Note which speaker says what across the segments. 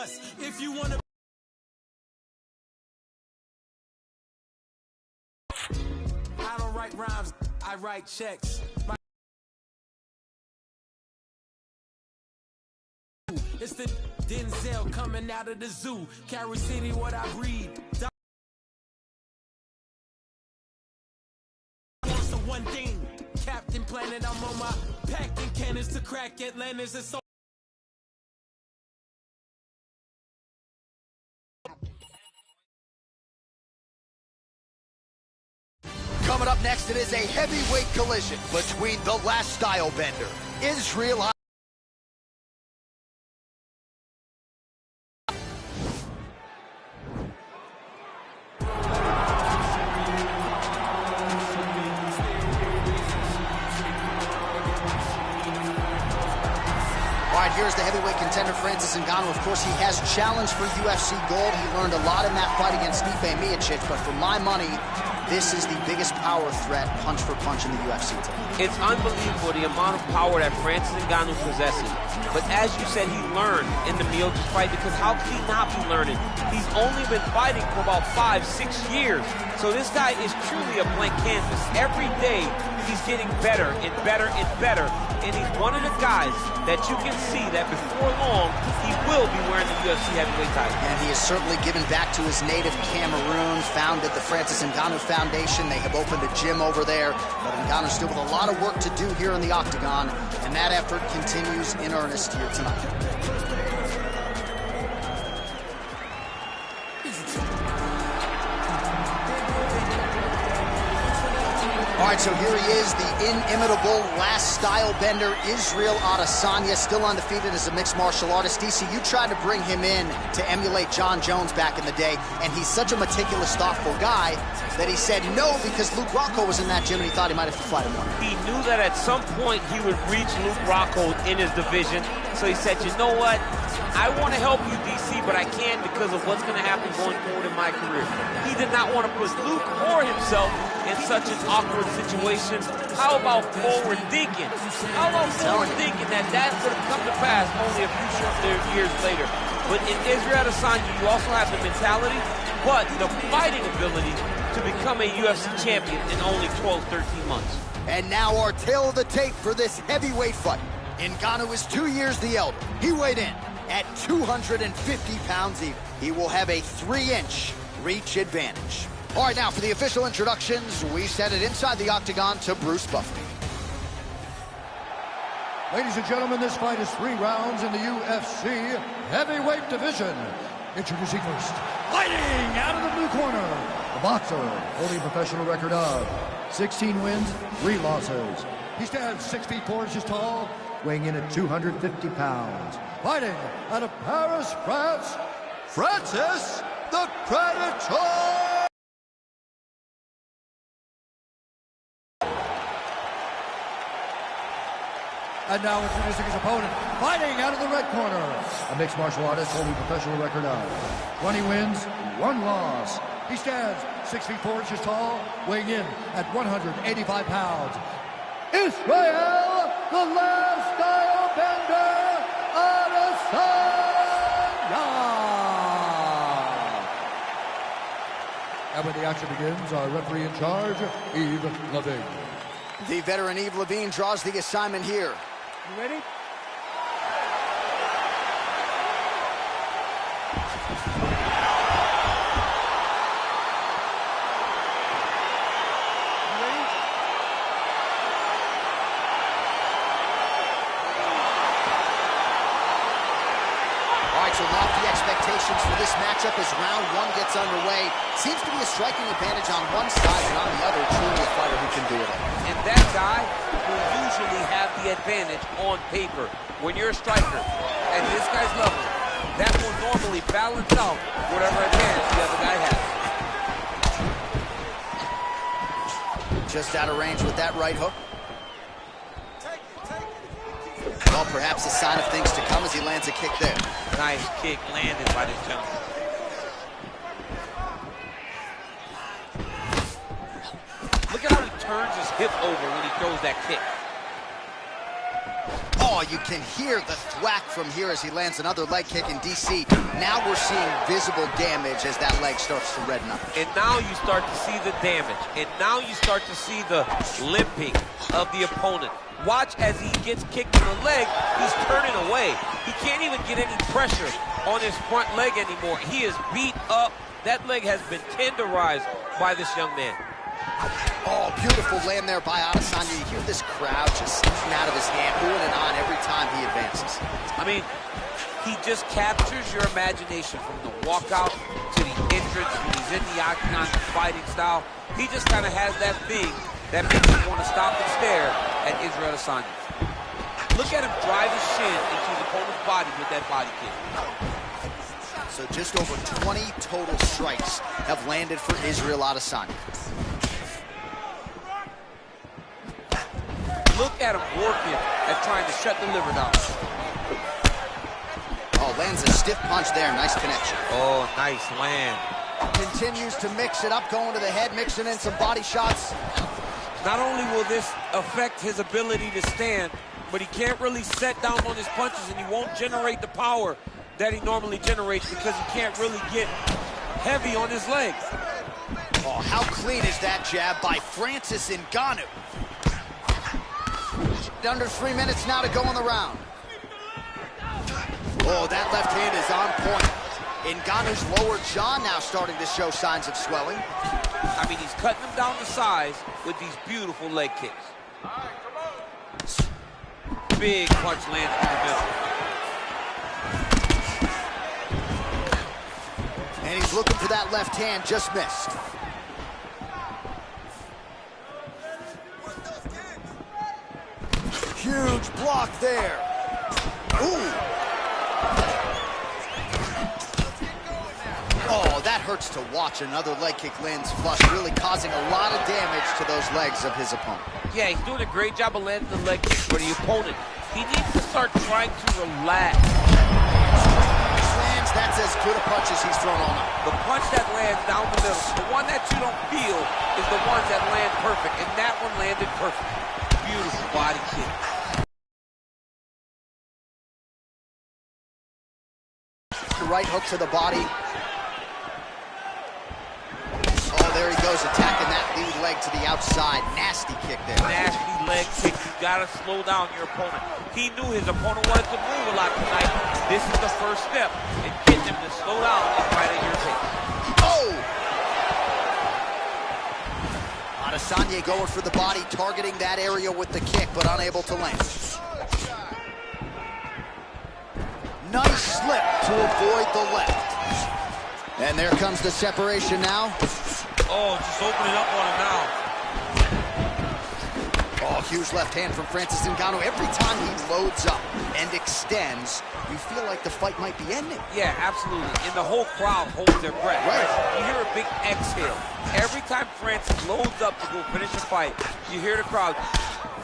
Speaker 1: us. If you wanna, I don't write rhymes, I write checks. It's the Denzel coming out of the zoo. Carry City, what I breed. So one thing, Captain Planet, I'm on my packing cannons to crack Atlantis. It's so
Speaker 2: coming up next, it is a heavyweight collision between the last style bender, Israel. Here's the heavyweight contender, Francis Ngannou. Of course, he has challenged for UFC gold. He learned a lot in that fight against Stipe Miocic, but for my money, this is the biggest power threat, punch for punch, in the UFC today.
Speaker 3: It's unbelievable the amount of power that Francis Ngannou possesses. But as you said, he learned in the Miocic fight, because how could he not be learning? He's only been fighting for about 5-6 years. So this guy is truly a blank canvas. Every day, he's getting better and better and better. And he's one of the guys that you can see that before long, he will be wearing the UFC heavyweight title.
Speaker 2: And he has certainly given back to his native Cameroon, founded the Francis Ngannou Foundation. They have opened a gym over there. But Ngannou still with a lot of work to do here in the octagon, and that effort continues in earnest here tonight. All right, so here he is, the inimitable last style bender, Israel Adesanya, still undefeated as a mixed martial artist. DC, you tried to bring him in to emulate John Jones back in the day, and he's such a meticulous, thoughtful guy that he said no because Luke Rockhold was in that gym and he thought he might have to fight him one day.
Speaker 3: He knew that at some point he would reach Luke Rockhold in his division, so he said, you know what? I want to help you, DC, but I can't because of what's going to happen going forward in my career. He did not want to put Luke or himself in such an awkward situation. How about forward thinking? How about forward thinking that would have come to pass only a few short years later? But in Israel Adesanya, you also have the mentality, but the fighting ability to become a UFC champion in only 12, 13 months.
Speaker 2: And now our tale of the tape for this heavyweight fight. Ngannou is 2 years the elder. He weighed in at 250 pounds even. He will have a 3-inch reach advantage. All right, now for the official introductions, we send it inside the octagon to Bruce Buffer.
Speaker 4: Ladies and gentlemen, this fight is 3 rounds in the UFC heavyweight division. Introducing first, fighting out of the blue corner, the boxer holding a professional record of 16 wins, 3 losses. He stands 6 feet 4 inches tall, weighing in at 250 pounds. Fighting out of Paris, France, Francis the Predator! And now introducing his opponent, fighting out of the red corner, a mixed martial artist holding a professional record of 20 wins, 1 loss. He stands 6 feet 4 inches tall, weighing in at 185 pounds. Israel, the last style bender, Adesanya! And when the action begins, our referee in charge, Yves Lavigne.
Speaker 2: The veteran Yves Lavigne draws the assignment here.
Speaker 4: You ready?
Speaker 2: So lofty expectations for this matchup as round 1 gets underway. Seems to be a striking advantage on one side, and on the other, truly a fighter who can do it all.
Speaker 3: And that guy will usually have the advantage on paper. When you're a striker at this guy's level, that will normally balance out whatever advantage the other guy has.
Speaker 2: Just out of range with that right hook. Well, perhaps a sign of things to come as he lands a kick there.
Speaker 3: Nice kick landed by this gentleman. Look at how he turns his hip over when he throws that kick.
Speaker 2: Oh, Oh, you can hear the thwack from here as he lands another leg kick in DC. Now we're seeing visible damage as that leg starts to redden up.
Speaker 3: And now you start to see the damage. And now you start to see the limping of the opponent. Watch as he gets kicked in the leg, he's turning away. He can't even get any pressure on his front leg anymore. He is beat up. That leg has been tenderized by this young man.
Speaker 2: Oh, beautiful land there by Adesanya. You hear this crowd just sneaking out of his hand, oohing and on every time he advances.
Speaker 3: I mean, he just captures your imagination from the walkout to the entrance when he's in the octagon fighting style. He just kind of has that thing that makes you want to stop and stare at Israel Adesanya. Look at him drive his shin into his opponent's body with that body kick.
Speaker 2: So just over 20 total strikes have landed for Israel Adesanya.
Speaker 3: Look at him working at trying to shut the liver down.
Speaker 2: Oh, lands a stiff punch there. Nice connection.
Speaker 3: Oh, nice land.
Speaker 2: Continues to mix it up, going to the head, mixing in some body shots.
Speaker 3: Not only will this affect his ability to stand, but he can't really set down on his punches and he won't generate the power that he normally generates because he can't really get heavy on his legs.
Speaker 2: Oh, how clean is that jab by Francis Ngannou? Under 3 minutes now to go in the round. Oh, that left hand is on point. Ngannou's lower jaw now starting to show signs of swelling.
Speaker 3: I mean, he's cutting him down to size with these beautiful leg kicks. Big punch lands through the middle.
Speaker 2: And he's looking for that left hand, just missed. Huge block there. Ooh. Oh, that hurts to watch. Another leg kick lands flush, really causing a lot of damage to those legs of his opponent.
Speaker 3: Yeah, he's doing a great job of landing the leg kick for the opponent. He needs to start trying to relax.
Speaker 2: Lands, that's as good a punch as he's thrown all night.
Speaker 3: The punch that lands down the middle, the one that you don't feel is the ones that land perfect, and that one landed perfect. Beautiful body kick.
Speaker 2: Right hook to the body. Oh, there he goes, attacking that lead leg to the outside. Nasty kick there.
Speaker 3: Nasty leg kick. You gotta slow down your opponent. He knew his opponent wanted to move a lot tonight. This is the first step in getting him to slow down and fight at your pace.
Speaker 2: Oh! Adesanya going for the body, targeting that area with the kick, but unable to land. Nice slip to avoid the left. And there comes the separation now.
Speaker 3: Oh, just opening up on him now.
Speaker 2: Oh, huge left hand from Francis Ngannou. Every time he loads up and extends, you feel like the fight might be ending.
Speaker 3: Yeah, absolutely. And the whole crowd holds their breath.
Speaker 2: Right.
Speaker 3: You hear a big exhale. Every time Francis loads up to go finish a fight, you hear the crowd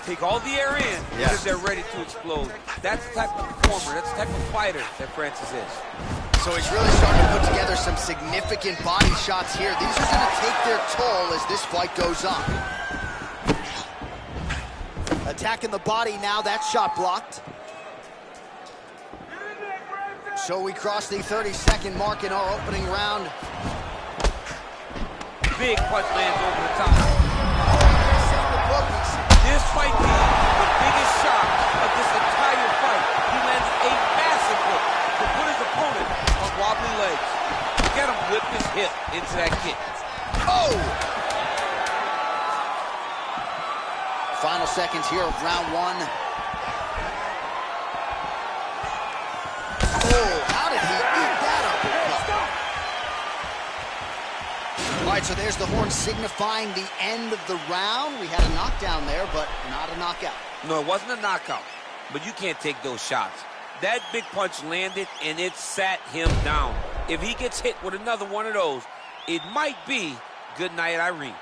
Speaker 3: take all the air in because they're ready to explode. That's the type of performer, that's the type of fighter that Francis is.
Speaker 2: So he's really starting to put together some significant body shots here. These are going to take their toll as this fight goes on. Attacking the body now, that shot blocked. So we cross the 30-second mark in our opening round.
Speaker 3: Big punch lands over the top. This might be the biggest shot of this entire fight. He lands a massive hook to put his opponent on wobbly legs. Look at him whip his hip into that kick.
Speaker 2: Oh! Final seconds here of round one. Oh, how did he eat that uppercut? All right, so there's the horn signifying the end of the round. We had a knockdown there, but not a knockout.
Speaker 3: No, it wasn't a knockout, but you can't take those shots. That big punch landed, and it sat him down. If he gets hit with another one of those, it might be good night, Irene.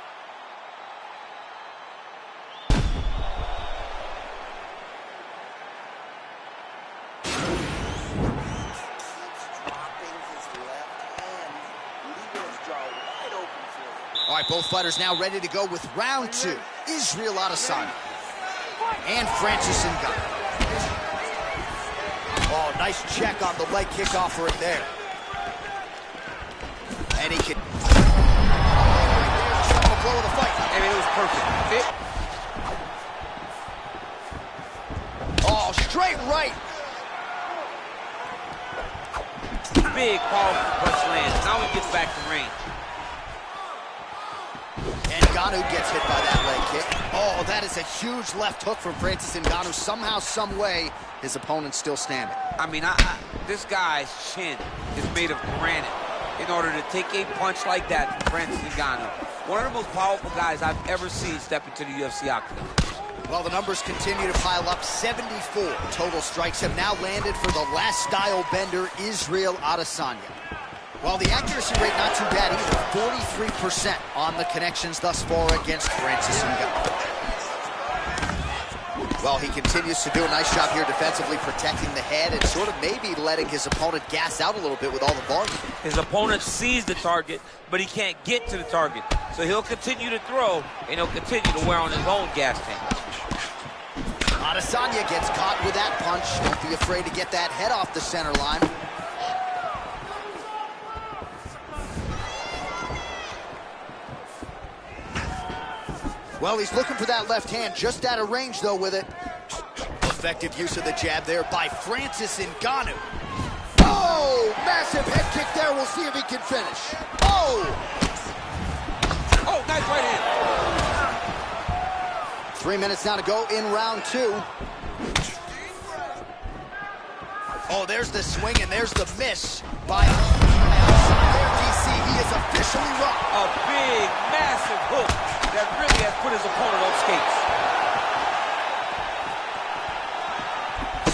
Speaker 2: All right, both fighters now ready to go with round two. Israel Adesanya and Francis Ngannou. Nice check on the leg kick offering there. And he can... the blow of the fight.
Speaker 3: I mean, it was perfect.
Speaker 2: Oh, straight right.
Speaker 3: Big, powerful punch lands. Now he gets back to range.
Speaker 2: And Ngannou gets hit by that leg kick. Oh, that is a huge left hook from Francis Ngannou. Somehow, some way, his opponent's still standing.
Speaker 3: I mean, this guy's chin is made of granite in order to take a punch like that from Francis Ngannou. One of the most powerful guys I've ever seen step into the UFC octagon.
Speaker 2: Well, the numbers continue to pile up. 74 total strikes have now landed for the last style bender, Israel Adesanya. Well, the accuracy rate not too bad either. 43% on the connections thus far against Francis Ngannou. Well, he continues to do a nice job here defensively, protecting the head and sort of maybe letting his opponent gas out a little bit with all the volume.
Speaker 3: His opponent sees the target, but he can't get to the target. So he'll continue to throw, and he'll continue to wear on his own gas tank.
Speaker 2: Adesanya gets caught with that punch. Don't be afraid to get that head off the center line. Well, he's looking for that left hand, just out of range, though, with it. Effective use of the jab there by Francis Ngannou. Oh, massive head kick there. We'll see if he can finish. Oh!
Speaker 3: Oh, nice right hand.
Speaker 2: 3 minutes now to go in round 2. Oh, there's the swing, and there's the miss by DC. He is officially rocked.
Speaker 3: A big, massive hook that really has put his opponent on skates.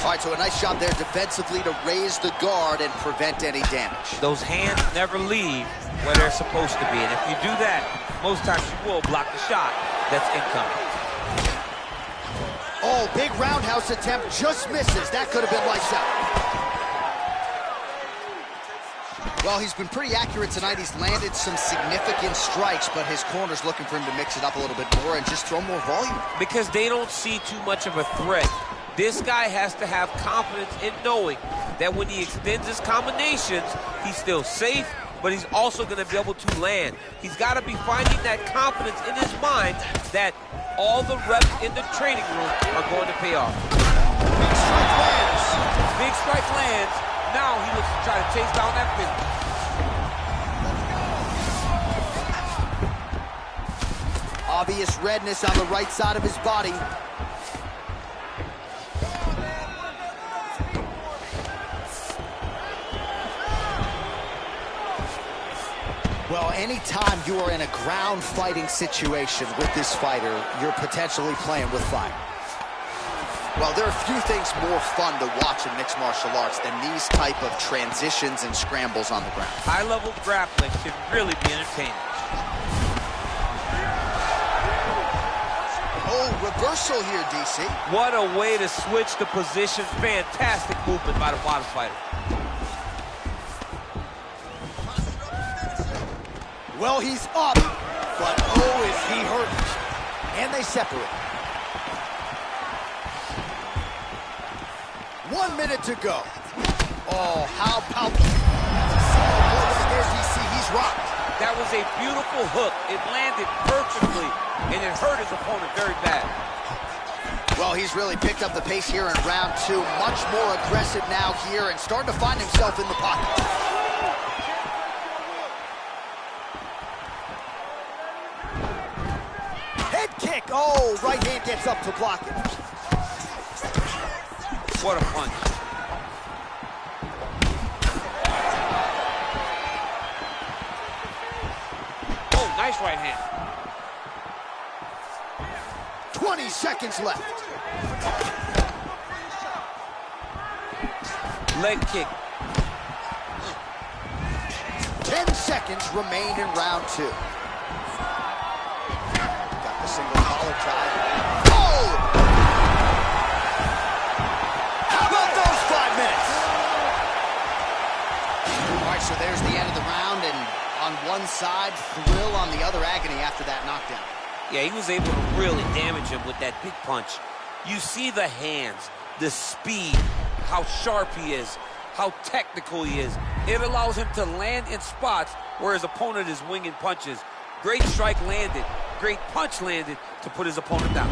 Speaker 2: All right, so a nice job there defensively to raise the guard and prevent any damage.
Speaker 3: Those hands never leave where they're supposed to be, and if you do that, most times you will block the shot that's incoming.
Speaker 2: Oh, big roundhouse attempt, just misses. That could have been lights out. Well, he's been pretty accurate tonight. He's landed some significant strikes, but his corner's looking for him to mix it up a little bit more and just throw more volume.
Speaker 3: Because they don't see too much of a threat. This guy has to have confidence in knowing that when he extends his combinations, he's still safe, but he's also going to be able to land. He's got to be finding that confidence in his mind that all the reps in the training room are going to pay off.
Speaker 2: Big strike lands.
Speaker 3: Big strike lands. Now he looks to try to chase down that finish.
Speaker 2: Obvious redness on the right side of his body. Well, anytime you are in a ground fighting situation with this fighter, you're potentially playing with fire. Well, there are few things more fun to watch in mixed martial arts than these type of transitions and scrambles on the ground.
Speaker 3: High-level grappling can really be entertaining.
Speaker 2: Oh, reversal here, DC.
Speaker 3: What a way to switch the position. Fantastic movement by the bottom fighter.
Speaker 2: Well, he's up, but oh, is he hurt. And they separate. 1 minute to go. Oh, how palpable. There's DC, he's rocked.
Speaker 3: That was a beautiful hook. It landed perfectly, and it hurt his opponent very bad.
Speaker 2: Well, he's really picked up the pace here in round 2. Much more aggressive now here and starting to find himself in the pocket. Head kick. Oh, right hand gets up to block it.
Speaker 3: What a punch. Oh, nice right hand.
Speaker 2: 20 seconds left.
Speaker 3: Leg kick.
Speaker 2: 10 seconds remain in round 2. Got the single collar tie. Oh! How about those 5 minutes? All right, so there's the end of the round, and on one side, thrill, on the other, agony after that knockdown.
Speaker 3: Yeah, he was able to really damage him with that big punch. You see the hands, the speed, how sharp he is, how technical he is. It allows him to land in spots where his opponent is winging punches. Great strike landed, great punch landed to put his opponent down.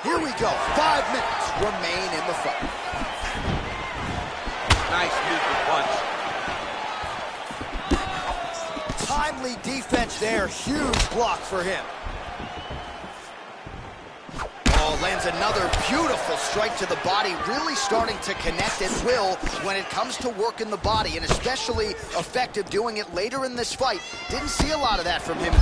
Speaker 2: Here we go. 5 minutes remain in the fight.
Speaker 3: Nice movement punch.
Speaker 2: Timely defense there. Huge block for him. Oh, lands another beautiful strike to the body. Really starting to connect at will when it comes to working the body, and especially effective doing it later in this fight. Didn't see a lot of that from him.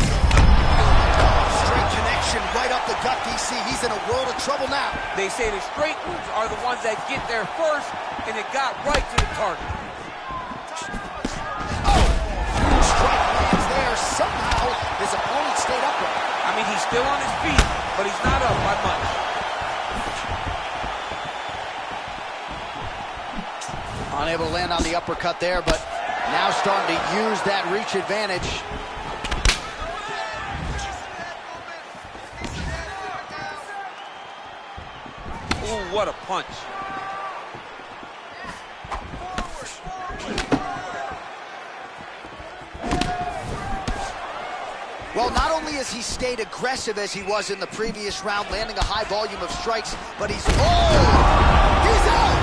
Speaker 2: Straight connection right up the gut, DC. He's in a world of trouble now.
Speaker 3: They say the straight ones are the ones that get there first, and it got right to the target.
Speaker 2: Oh, huge strike lands there. Somehow his opponent stayed upright.
Speaker 3: I mean, he's still on his feet, but he's not up by much.
Speaker 2: Unable to land on the uppercut there, but now starting to use that reach advantage.
Speaker 3: Ooh, what a punch.
Speaker 2: Well, not only has he stayed aggressive as he was in the previous round, landing a high volume of strikes, but he's... Oh! He's out!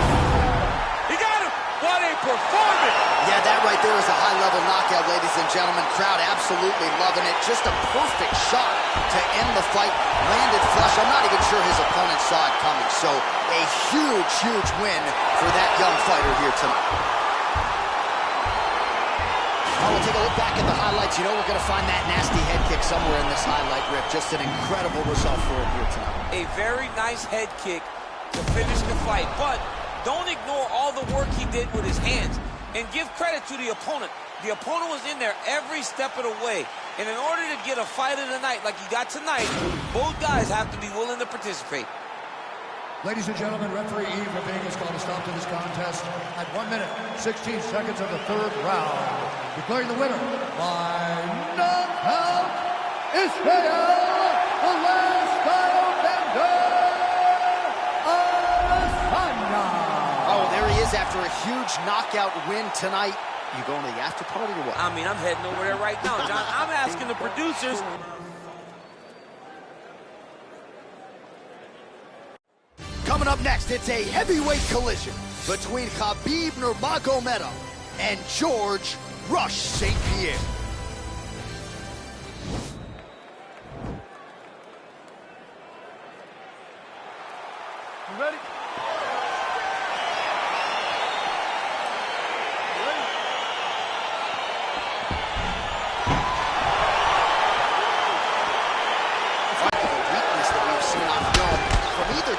Speaker 3: He got him! What a performance!
Speaker 2: Yeah, that right there is a high-level knockout, ladies and gentlemen. Crowd absolutely loving it. Just a perfect shot to end the fight. Landed flush. I'm not even sure his opponent saw it coming. So a huge, huge win for that young fighter here tonight. Oh, we'll take a look back at the highlights. You know we're going to find that nasty head kick somewhere in this highlight rip. Just an incredible result for him here tonight.
Speaker 3: A very nice head kick to finish the fight, but don't ignore all the work he did with his hands. And give credit to the opponent. The opponent was in there every step of the way. And in order to get a fight of the night like he got tonight, both guys have to be willing to participate.
Speaker 4: Ladies and gentlemen, referee Yves Lavigne has called a stop to this contest at 1 minute, 16 seconds of the third round. Declaring the winner by knockout, Israel, the last style bender, Adesanya.
Speaker 2: Oh, there he is after a huge knockout win tonight. You going to the after party or what?
Speaker 3: I mean, I'm heading over there right now, John. I'm asking the producers.
Speaker 2: Coming up next, it's a heavyweight collision between Khabib Nurmagomedov and George Rush St. Pierre.
Speaker 4: You ready?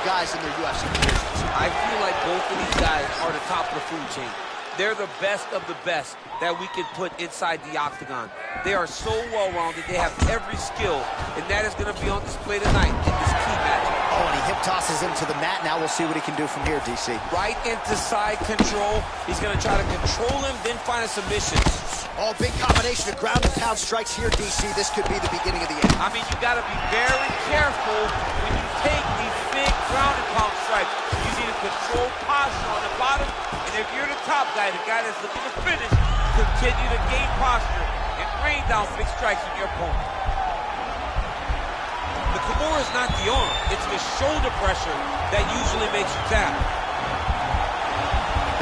Speaker 2: Guys in their UFC careers.
Speaker 3: I feel like both of these guys are the top of the food chain. They're the best of the best that we can put inside the octagon. They are so well-rounded. They have every skill, and that is going to be on display tonight in this key match.
Speaker 2: Oh, and he hip tosses him to the mat. Now we'll see what he can do from here, DC.
Speaker 3: Right into side control. He's going to try to control him, then find a submission.
Speaker 2: Oh, big combination of ground and pound strikes here, DC. This could be the beginning of the end.
Speaker 3: I mean, you got to be very careful when you take these big ground and pound strikes. You need a controlled posture on the bottom, and if you're the top guy, the guy that's looking to finish, continue to gain posture and rain down big strikes on your opponent. The Kimura is not the arm, it's the shoulder pressure that usually makes you tap.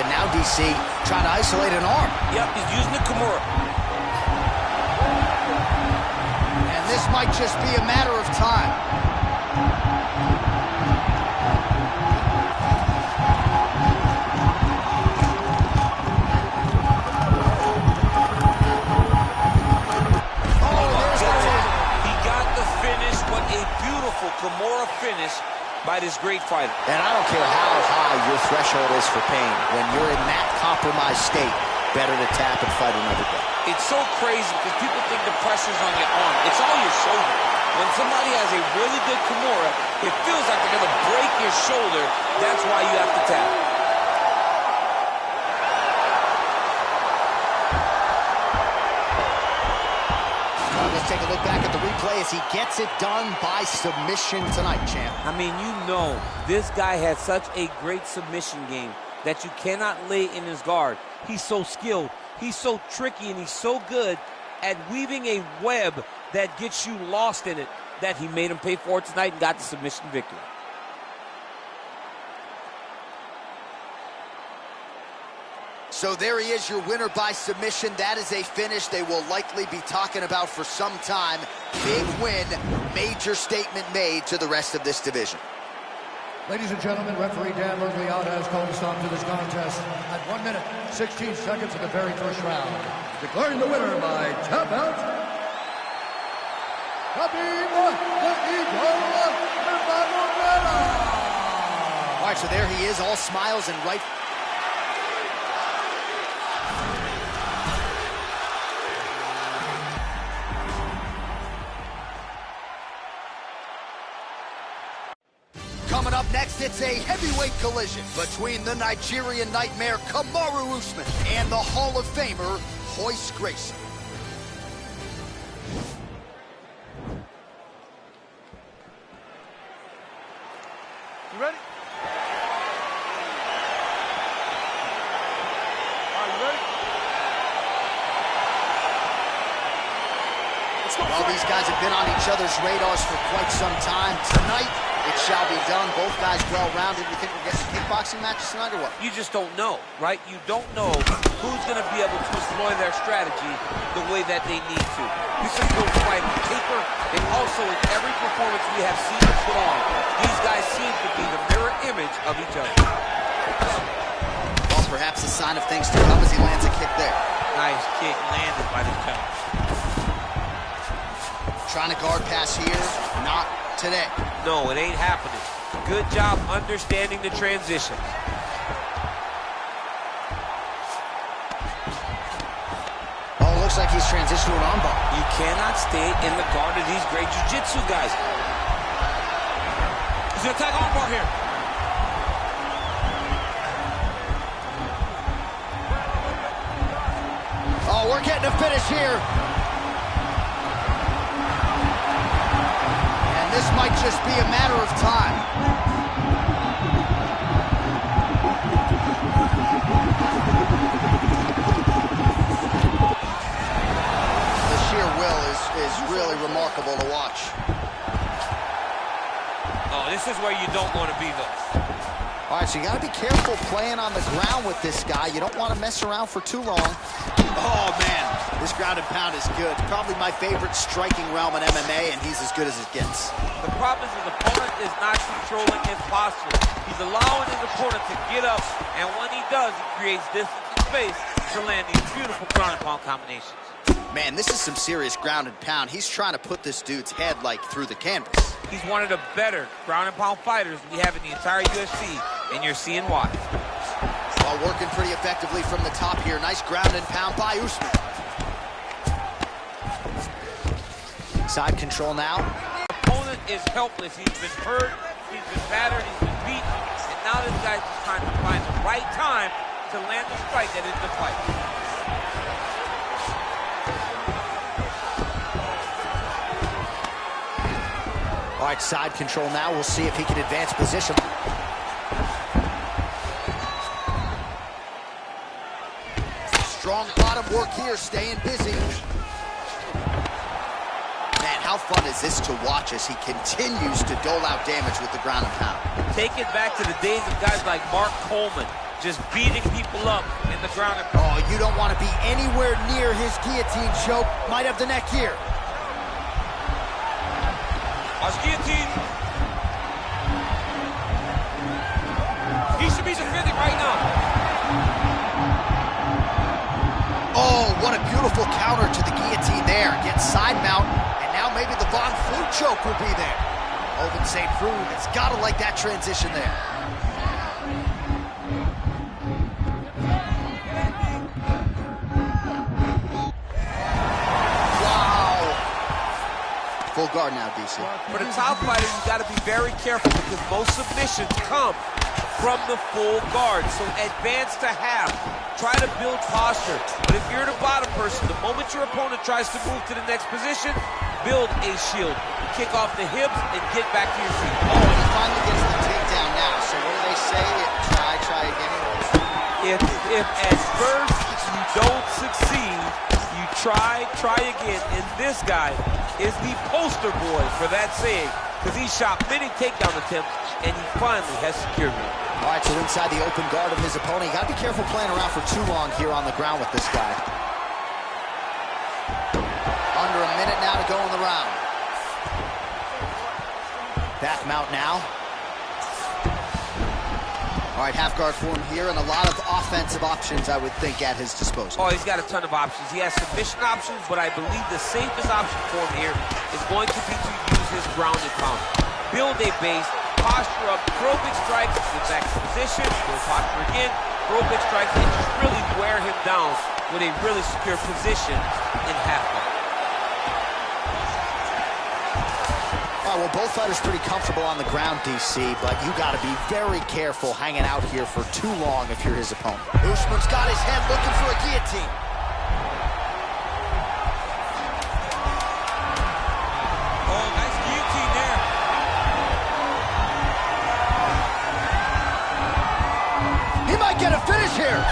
Speaker 2: But now DC trying to isolate an arm.
Speaker 3: Yep, he's using the Kimura.
Speaker 2: And this might just be a matter of time.
Speaker 3: Kimura finish by this great fighter.
Speaker 2: And I don't care how high your threshold is for pain. When you're in that compromised state, better to tap and fight another day.
Speaker 3: It's so crazy because people think the pressure's on your arm. It's all your shoulder. When somebody has a really good Kimura, it feels like they're going to break your shoulder. That's why you have to tap.
Speaker 2: Let's take a look back at the replay as he gets it done by submission tonight, champ.
Speaker 3: I mean, you know, this guy has such a great submission game that you cannot lay in his guard. He's so skilled, he's so tricky, and he's so good at weaving a web that gets you lost in it that he made him pay for it tonight and got the submission victory.
Speaker 2: So there he is, your winner by submission. That is a finish they will likely be talking about for some time. Big win, major statement made to the rest of this division.
Speaker 4: Ladies and gentlemen, referee Dan Miragliotta has called a stop to this contest at 1 minute, 16 seconds of the very first round. Declaring the winner by tap out, Khabib the Eagle Nurmagomedov.
Speaker 2: All right, so there he is, all smiles and right. Coming up next, it's a heavyweight collision between the Nigerian Nightmare Kamaru Usman and the Hall of Famer Royce Gracie.
Speaker 5: You ready? Are you ready? Let's go.
Speaker 2: Well, these guys have been on each other's radars for quite some time. Tonight, it shall be done. Both guys well-rounded. You think we're getting kickboxing matches tonight or what?
Speaker 3: You just don't know, right? You don't know who's going to be able to employ their strategy the way that they need to. This is going to fight on paper, and also in every performance we have seen them put on, these guys seem to be the mirror image of each other.
Speaker 2: Well, perhaps a sign of things to come as he lands a kick there.
Speaker 3: Nice kick landed by the coach.
Speaker 2: Trying to guard pass here, not today.
Speaker 3: No, it ain't happening. Good job understanding the transition.
Speaker 2: Oh, looks like he's transitioned to an armbar.
Speaker 3: You cannot stay in the guard of these great jiu-jitsu guys. He's gonna attack armbar here.
Speaker 2: Oh, we're getting a finish here. This might just be a matter of time. The sheer will is really remarkable to watch.
Speaker 3: Oh, this is where you don't want to be, though.
Speaker 2: All right, so you got to be careful playing on the ground with this guy. You don't want to mess around for too long. Oh, man, this ground and pound is good. Probably my favorite striking realm in MMA, and he's as good as it gets.
Speaker 3: The problem is his opponent is not controlling his posture. He's allowing his opponent to get up, and when he does, he creates distance and space to land these beautiful ground and pound combinations.
Speaker 2: Man, this is some serious ground and pound. He's trying to put this dude's head, like, through the canvas.
Speaker 3: He's one of the better ground and pound fighters we have in the entire UFC, and you're seeing why.
Speaker 2: Well, working pretty effectively from the top here. Nice ground and pound by Usman. Side control now.
Speaker 3: The opponent is helpless. He's been hurt, he's been battered, he's been beaten, and now this guy's just trying to find the right time to land the strike that is the fight.
Speaker 2: All right, side control now. We'll see if he can advance position. Strong bottom work here, staying busy. Man, how fun is this to watch as he continues to dole out damage with the ground and pound.
Speaker 3: Take it back to the days of guys like Mark Coleman, just beating people up in the ground and pound.
Speaker 2: Oh, you don't want to be anywhere near his guillotine choke. Might have the neck here.
Speaker 3: Watch guillotine. He should be defending right now.
Speaker 2: Oh, what a beautiful counter to the guillotine there. Gets side mount, and now maybe the Von Flue choke will be there. Ovince St. Preux has got to like that transition there. Full guard now, DC.
Speaker 3: For the top fighters, you got to be very careful because most submissions come from the full guard. So advance to half. Try to build posture. But if you're the bottom person, the moment your opponent tries to move to the next position, build a shield. Kick off the hips and get back to your feet.
Speaker 2: Oh, and he finally gets the takedown now. So what do they say? Try again.
Speaker 3: If at first you don't succeed, you try again. And this guy is the poster boy for that saying, because he shot many takedown attempts and he finally has secured one.
Speaker 2: All right, so inside the open guard of his opponent. You got to be careful playing around for too long here on the ground with this guy. Under a minute now to go in the round. Back mount now. All right, half guard form here, and a lot of offensive options, I would think, at his disposal.
Speaker 3: Oh, he's got a ton of options. He has submission options, but I believe the safest option for him here is going to be to use his ground and pound. Build a base, posture up, throw big strikes, get back to position, build posture again, throw big strikes, and just really wear him down with a really secure position in half guard.
Speaker 2: All right, well, both fighters pretty comfortable on the ground, DC, but you got to be very careful hanging out here for too long if you're his opponent. Usman's got his head looking for a guillotine.
Speaker 3: Oh, nice guillotine there.
Speaker 2: He might get a finish here.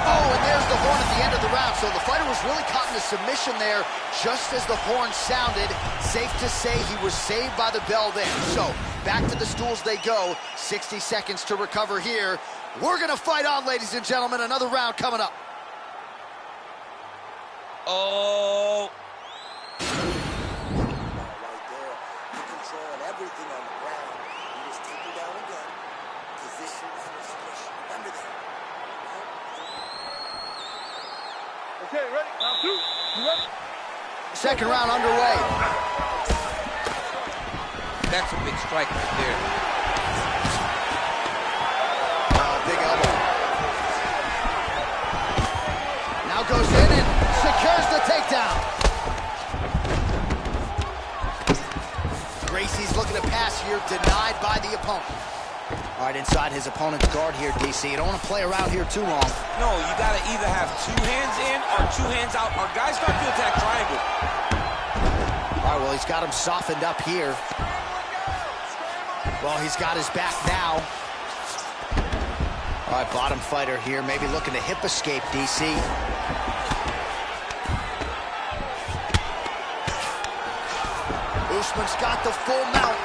Speaker 2: Oh, and there's the horn at the end of the round. So the fighter was really caught in a submission there just as the horn sounded. Safe to say he was saved by the bell there. So back to the stools they go. 60 seconds to recover here. We're going to fight on, ladies and gentlemen. Another round coming up.
Speaker 3: Oh.
Speaker 6: Right there. You control everything on the ground. You just take him down again. Position and squish. Remember that.
Speaker 5: Okay, ready? Round two. You ready?
Speaker 2: Second round underway.
Speaker 3: That's a big strike right there.
Speaker 2: Big elbow. Now goes in and secures the takedown. Gracie's looking to pass here, denied by the opponent. All right, inside his opponent's guard here, DC. You don't want to play around here too long.
Speaker 3: No, you got to either have two hands in or two hands out, or guys start to attack triangle.
Speaker 2: All right, well, he's got him softened up here. Well, he's got his back now. All right, bottom fighter here, maybe looking to hip escape, DC. Usman's got the full mount.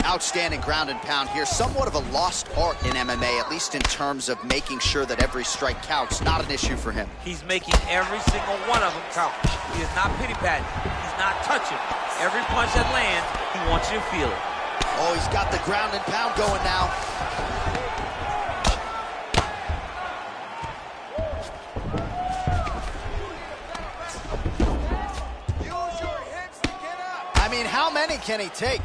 Speaker 2: Outstanding ground and pound here. Somewhat of a lost art in MMA, at least in terms of making sure that every strike counts. Not an issue for him.
Speaker 3: He's making every single one of them count. He is not pity-patting. He's not touching. Every punch that lands, he wants you to feel it.
Speaker 2: Oh, he's got the ground and pound going now.
Speaker 6: Use your hips to get up.
Speaker 2: I mean, how many can he take?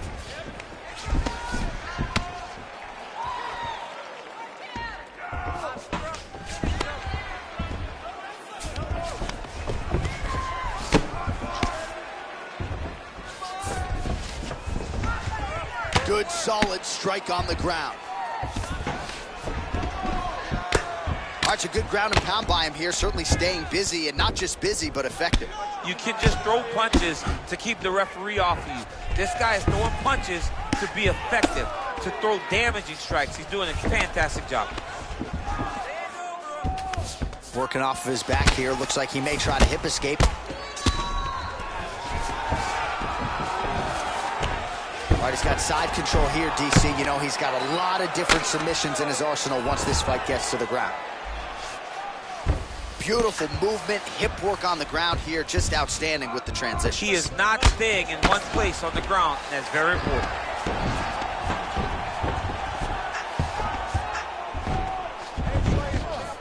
Speaker 2: Good, solid strike on the ground. All right, it's a good ground and pound by him here. Certainly staying busy, and not just busy, but effective.
Speaker 3: You can just throw punches to keep the referee off of you. This guy is throwing punches to be effective, to throw damaging strikes. He's doing a fantastic job.
Speaker 2: Working off of his back here. Looks like he may try to hip escape. All right, he's got side control here, DC. You know, he's got a lot of different submissions in his arsenal once this fight gets to the ground. Beautiful movement, hip work on the ground here. Just outstanding with the transition.
Speaker 3: He is not staying in one place on the ground, and that's very important.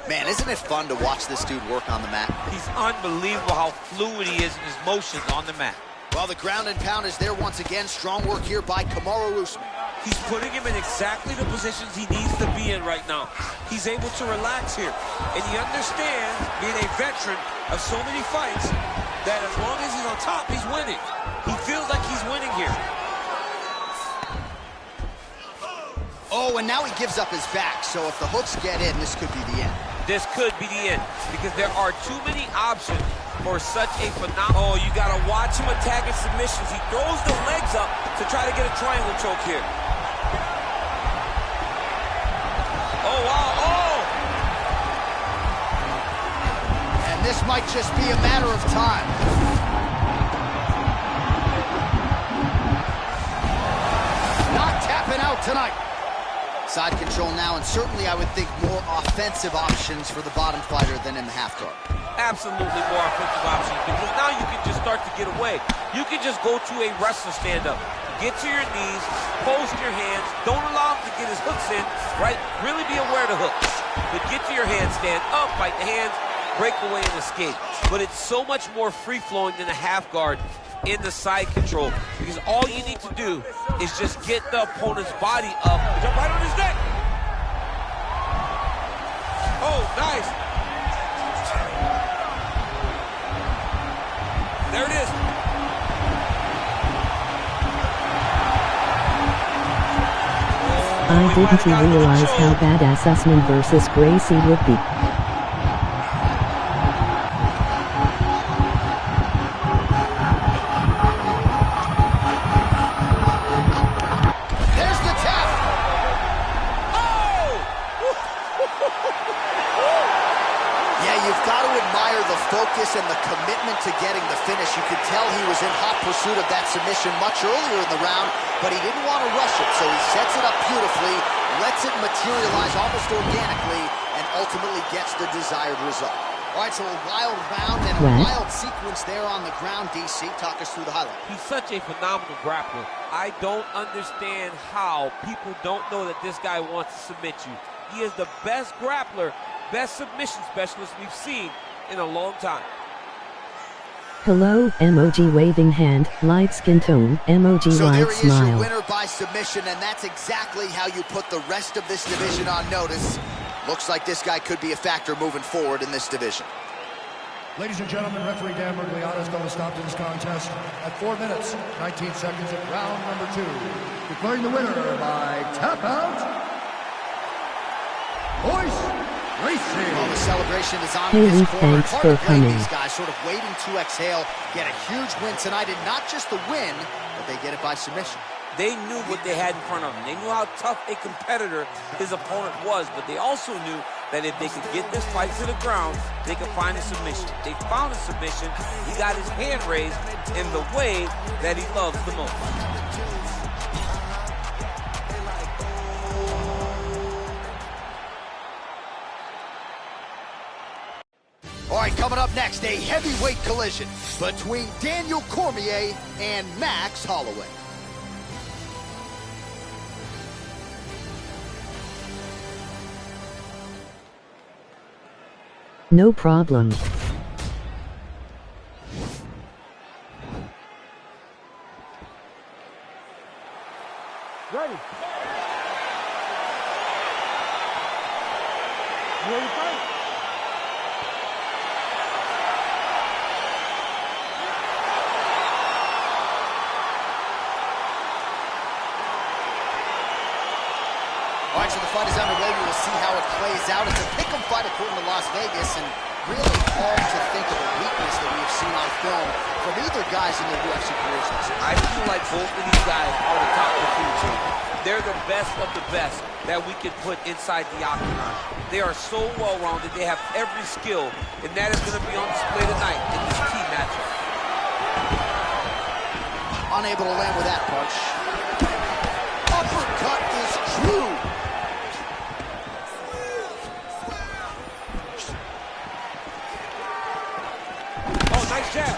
Speaker 2: Man, isn't it fun to watch this dude work on the mat?
Speaker 3: He's unbelievable how fluid he is in his motions on the mat.
Speaker 2: Well, the ground and pound is there once again. Strong work here by Kamaru Usman.
Speaker 3: He's putting him in exactly the positions he needs to be in right now. He's able to relax here. And he understands, being a veteran of so many fights, that as long as he's on top, he's winning. He feels like he's winning here.
Speaker 2: Oh, and now he gives up his back. So if the hooks get in, this could be the end.
Speaker 3: This could be the end because there are too many options for such a phenomenal. Oh, you got to watch him attack his submissions. He throws the legs up to try to get a triangle choke here. Oh, wow. Oh!
Speaker 2: And this might just be a matter of time. Not tapping out tonight. Side control now, and certainly I would think more offensive options for the bottom fighter than in the half guard.
Speaker 3: Absolutely more offensive options because now you can just start to get away. You can just go to a wrestler stand-up. Get to your knees, post your hands, don't allow him to get his hooks in, right? Really be aware of the hooks. But get to your hands, stand up, fight the hands, break away and escape. But it's so much more free-flowing than a half guard in the side control because all you need to do is just get the opponent's body up, jump right on his neck. Oh, nice. There it is.
Speaker 7: I didn't realize how badass Usman versus Gracie would be.
Speaker 2: There's the tap.
Speaker 3: Oh!
Speaker 2: Yeah, you've got to admire the focus and the commitment to getting the finish. You could tell he was in hot pursuit of that submission much earlier in the round, but he didn't want to rush it, so he sets it up beautifully, lets it materialize almost organically, and ultimately gets the desired result. All right, so a wild round and a wild sequence there on the ground, DC. Talk us through the highlight.
Speaker 3: He's such a phenomenal grappler. I don't understand how people don't know that this guy wants to submit you. He is the best grappler, best submission specialist we've seen in a long time.
Speaker 7: Hello, emoji waving hand, light skin tone, emoji
Speaker 2: So
Speaker 7: light
Speaker 2: there he is, your
Speaker 7: smile.
Speaker 2: winner by submission, and that's exactly how you put the rest of this division on notice. Looks like this guy could be a factor moving forward in this division.
Speaker 4: Ladies and gentlemen, referee Dan Miragliotta is going to stop this contest at 4 minutes, 19 seconds of round number 2. Declaring the winner by tap out, Royce Gracie.
Speaker 2: Well, the celebration is on
Speaker 7: Hey,
Speaker 2: his
Speaker 7: Lee,
Speaker 2: corner.
Speaker 7: thanks
Speaker 2: Hard
Speaker 7: for
Speaker 2: to blame
Speaker 7: coming.
Speaker 2: these guys, sort of waiting to exhale, get a huge win tonight, and not just the win, but they get it by submission.
Speaker 3: They knew what they had in front of them. They knew how tough a competitor his opponent was, but they also knew that if they could get this fight to the ground, they could find a submission. They found a submission. He got his hand raised in the way that he loves the most.
Speaker 2: All right, coming up next, a heavyweight collision between Daniel Cormier and Max Holloway.
Speaker 7: No problem.
Speaker 5: Ready. You ready to fight?
Speaker 2: All right, so the fight is underway. We will see how it plays out. It's a pick'em fight according to Las Vegas, and really hard to think of a weakness that we have seen on film from either guys in their UFC careers.
Speaker 3: I feel like both of these guys are the top of the food chain. They're the best of the best that we can put inside the octagon. They are so well-rounded. They have every skill, and that is going to be on display tonight in this key matchup.
Speaker 2: Unable to land with that punch. Uppercut is true.
Speaker 3: Oh, nice jab.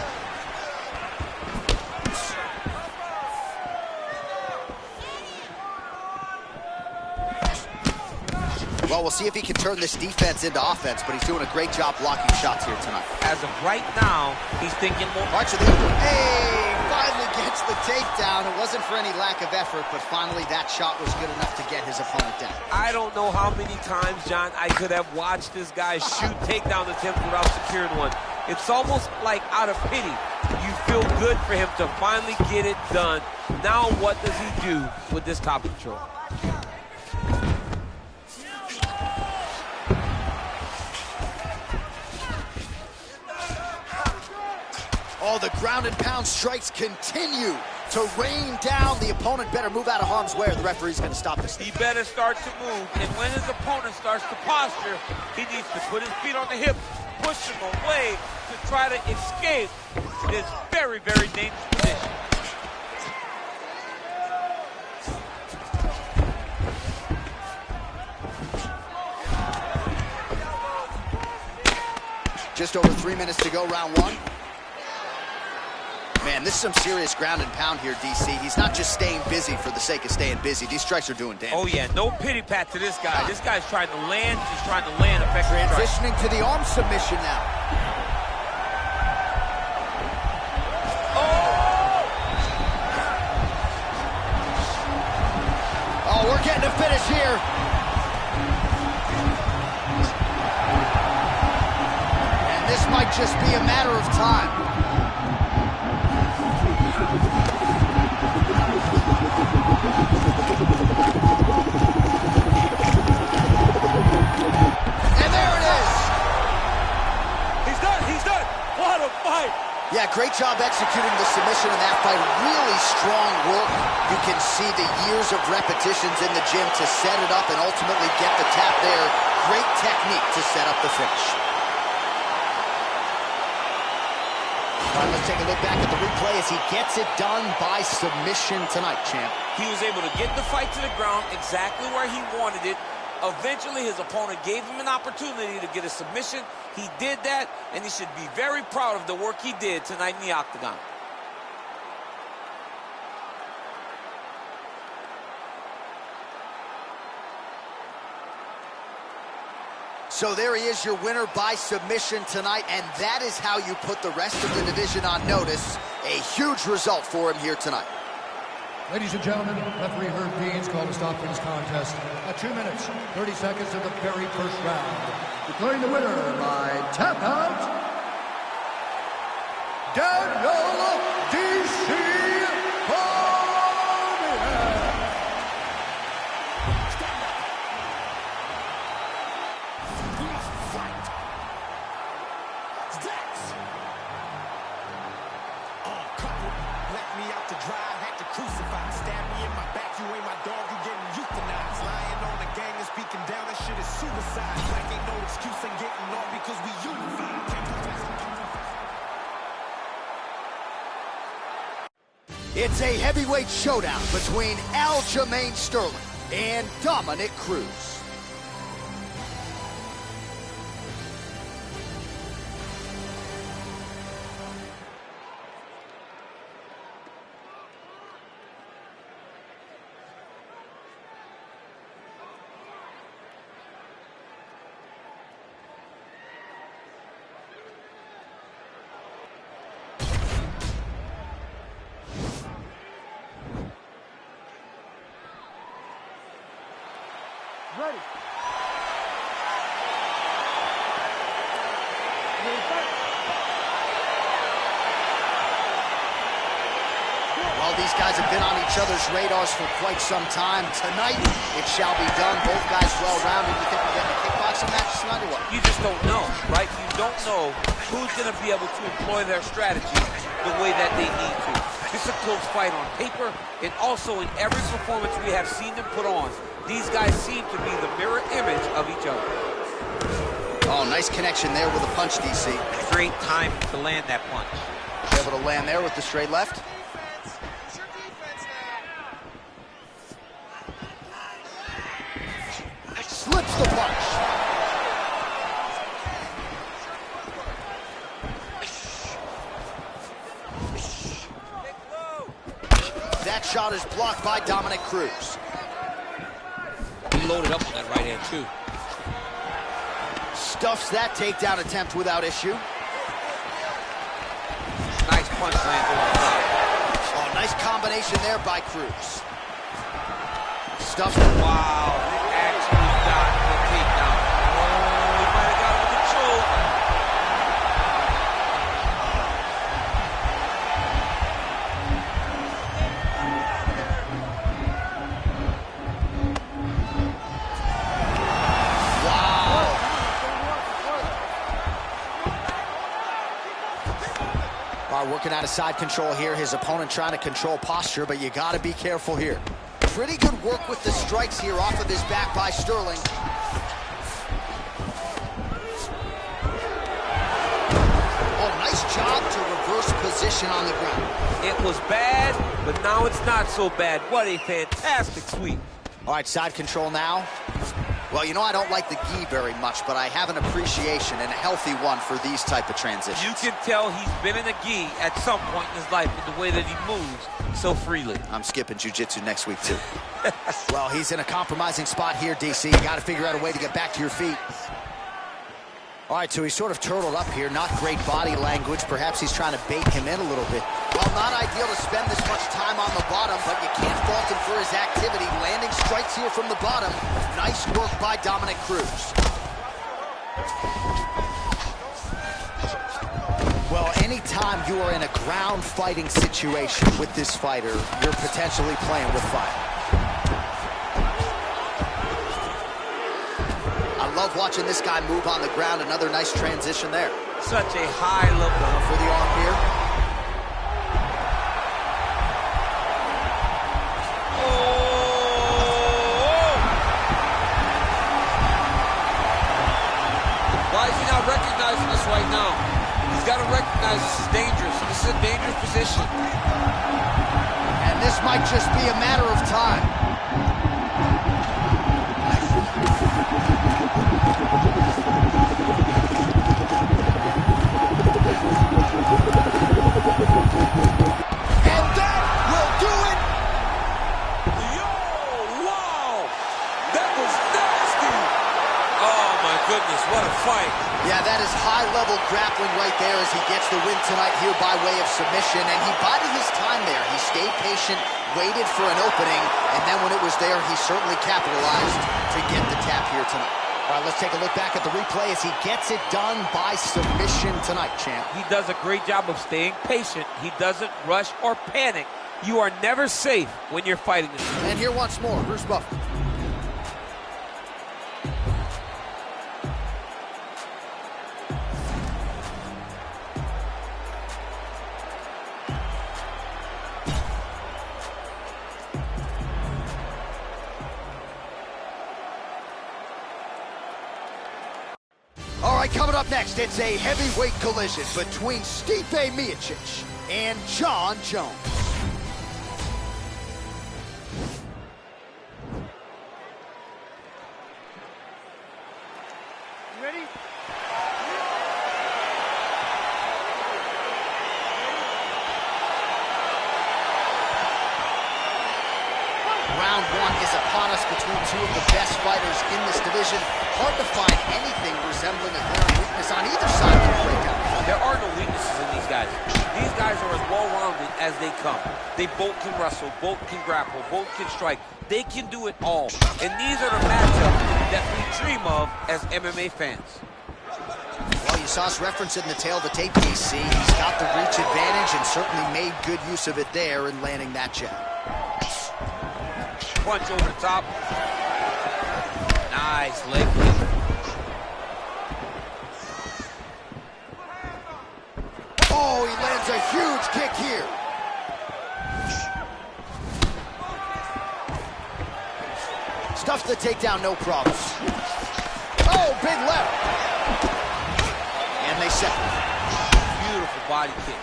Speaker 2: Well, we'll see if he can turn this defense into offense, but he's doing a great job blocking shots here tonight.
Speaker 3: As of right now, he's thinking more.
Speaker 2: All right, so hey, finally gets the takedown. It wasn't for any lack of effort, but finally that shot was good enough to get his opponent down.
Speaker 3: I don't know how many times, John, I could have watched this guy shoot takedown attempts without securing one. It's almost like out of pity. You feel good for him to finally get it done. Now what does he do with this top control?
Speaker 2: Oh, the ground and pound strikes continue to rain down. The opponent better move out of harm's way or the referee's going to stop this thing.
Speaker 3: He better start to move, and when his opponent starts to posture, he needs to put his feet on the hip, push him away to try to escape this very, very dangerous position.
Speaker 2: Just over 3 minutes to go, round one. Man, this is some serious ground and pound here, DC. He's not just staying busy for the sake of staying busy. These strikes are doing damage.
Speaker 3: Oh, yeah, no pity pat to this guy. This guy's trying to land, he's trying to land effective strikes.
Speaker 2: Transitioning to the arm submission now. Oh, we're getting a finish here. And this might just be a matter of time. And there it is.
Speaker 5: He's done. He's done. What a fight.
Speaker 2: Yeah, great job executing the submission in that fight. Really strong work. You can see the years of repetitions in the gym to set it up and ultimately get the tap there. Great technique to set up the finish. All right, let's take a look back at the replay as he gets it done by submission tonight, champ.
Speaker 3: He was able to get the fight to the ground exactly where he wanted it. Eventually, his opponent gave him an opportunity to get a submission. He did that, and he should be very proud of the work he did tonight in the octagon.
Speaker 2: So there he is, your winner by submission tonight, and that is how you put the rest of the division on notice. A huge result for him here tonight.
Speaker 4: Ladies and gentlemen, referee Herb Deans called a stop to this contest at 2 minutes, 30 seconds of the very first round. Declaring the winner by tap out, Daniel D.C. Cormier.
Speaker 1: Left me out to dry, had to crucify. Stab me in my back, you ain't my dog, you getting euthanized. Lying on the gang and speaking down, that shit is suicide. Like ain't no excuse in getting off because we unified.
Speaker 2: It's a heavyweight showdown between Aljamain Sterling and Dominick Cruz.
Speaker 5: Ready.
Speaker 2: Well, these guys have been on each other's radars for quite some time. Tonight, it shall be done. Both guys well-rounded. You think we're getting a kickboxing match tonight or what?
Speaker 3: You just don't know, right? You don't know who's going to be able to employ their strategy the way that they need to. This is a close fight on paper, and also in every performance we have seen them put on. These guys seem to be the mirror image of each other.
Speaker 2: Oh, nice connection there with a punch, DC.
Speaker 3: Great time to land that punch.
Speaker 2: Able to land there with the straight left. Slips the punch. That shot is blocked by Dominick Cruz.
Speaker 3: He loaded up with that right hand, too.
Speaker 2: Stuffs that takedown attempt without issue.
Speaker 3: Nice punch lands over the top.
Speaker 2: Oh, nice combination there by Cruz. Stuffs.
Speaker 3: Wow, he actually got the takedown. Oh, he might have got it with a choke.
Speaker 2: All right, working out of side control here. His opponent trying to control posture, but you got to be careful here. Pretty good work with the strikes here off of his back by Sterling. Oh, nice job to reverse position on the ground.
Speaker 3: It was bad, but now it's not so bad. What a fantastic sweep.
Speaker 2: All right, side control now. Well, you know, I don't like the gi very much, but I have an appreciation and a healthy one for these type of transitions.
Speaker 3: You can tell he's been in a gi at some point in his life with the way that he moves so freely.
Speaker 2: I'm skipping jiu-jitsu next week, too. Well, he's in a compromising spot here, DC. You got to figure out a way to get back to your feet. All right, so he's sort of turtled up here. Not great body language. Perhaps he's trying to bait him in a little bit. Well, not ideal to spend this much time on the bottom, but you can't fault him for his activity. Landing strikes here from the bottom. Nice work by Dominick Cruz. Well, anytime you are in a ground fighting situation with this fighter, you're potentially playing with fire. I love watching this guy move on the ground. Another nice transition there.
Speaker 3: Such a high level.
Speaker 2: Going for the arm here.
Speaker 3: Why is he not recognizing this right now? He's got to recognize this is dangerous. This is a dangerous position.
Speaker 2: And this might just be a matter of time. And that will do it.
Speaker 3: Yo, wow. That was nasty. Oh, my goodness, what a fight.
Speaker 2: Yeah, that is high-level grappling right there as he gets the win tonight here by way of submission. And he bided his time there. He stayed patient, waited for an opening, and then when it was there, he certainly capitalized to get the tap here tonight. All right, let's take a look back at the replay as he gets it done by submission tonight, champ.
Speaker 3: He does a great job of staying patient. He doesn't rush or panic. You are never safe when you're fighting this.
Speaker 2: And here once more, Bruce Buffer. All right, coming up next, it's a heavyweight collision between Stipe Miocic and Jon Jones.
Speaker 5: You ready?
Speaker 2: Round one is upon us between two of the best fighters in this division. Hard to find anything resembling a glaring weakness on either side of the breakout.
Speaker 3: There are no weaknesses in these guys. These guys are as well-rounded as they come. They both can wrestle, both can grapple, both can strike. They can do it all. And these are the matchups that we dream of as MMA fans.
Speaker 2: Well, you saw us referencing the tail of the tape, DC. He's got the reach advantage and certainly made good use of it there in landing that jab.
Speaker 3: Punch over the top. Nice leg kick.
Speaker 2: Oh, he lands a huge kick here. Stuffs the takedown, no problem. Oh, big left. And they settle.
Speaker 3: Beautiful body kick.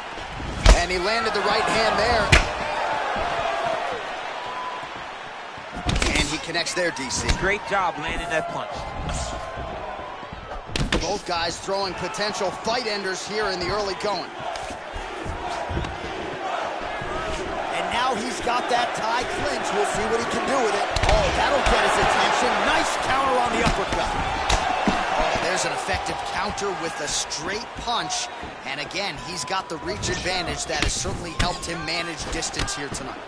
Speaker 2: And he landed the right hand there. And he connects there, DC.
Speaker 3: Great job landing that punch.
Speaker 2: Both guys throwing potential fight enders here in the early going. And now he's got that tie clinch. We'll see what he can do with it. Oh, that'll get his attention. Nice counter on the uppercut. Oh, there's an effective counter with a straight punch. And again, he's got the reach advantage that has certainly helped him manage distance here tonight.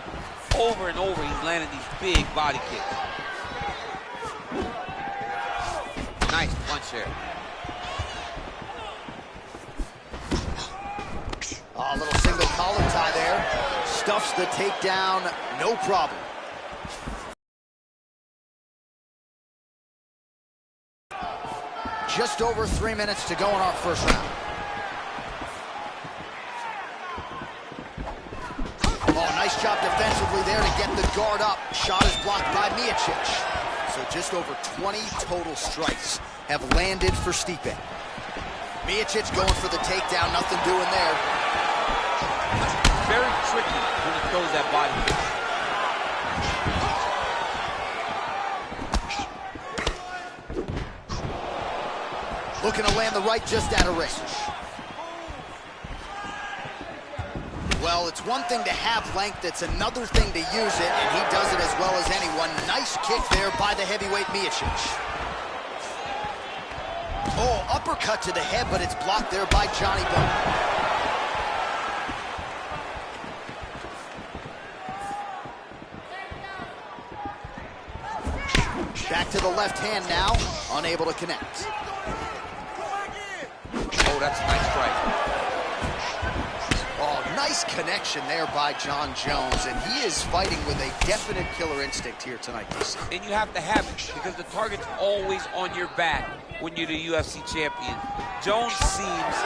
Speaker 3: Over and over, he's landing these big body kicks. Nice punch there.
Speaker 2: Oh, a little single collar tie there. Stuffs the takedown, no problem. Just over 3 minutes to go in our first round. Nice job defensively there to get the guard up. Shot is blocked by Miocic. So just over 20 total strikes have landed for Stipe. Miocic going for the takedown, nothing doing there.
Speaker 3: Very tricky when he throws that body kick.
Speaker 2: Looking to land the right just out of range. Well, it's one thing to have length, it's another thing to use it, and he does it as well as anyone. Nice kick there by the heavyweight Miocic. Oh, uppercut to the head, but it's blocked there by Johnny Bone. Back to the left hand now, unable to connect.
Speaker 3: Oh, that's a nice strike.
Speaker 2: Oh, nice connection there by Jon Jones, and he is fighting with a definite killer instinct here tonight, DC.
Speaker 3: And you have to have it, because the target's always on your back when you're the UFC champion. Jones seems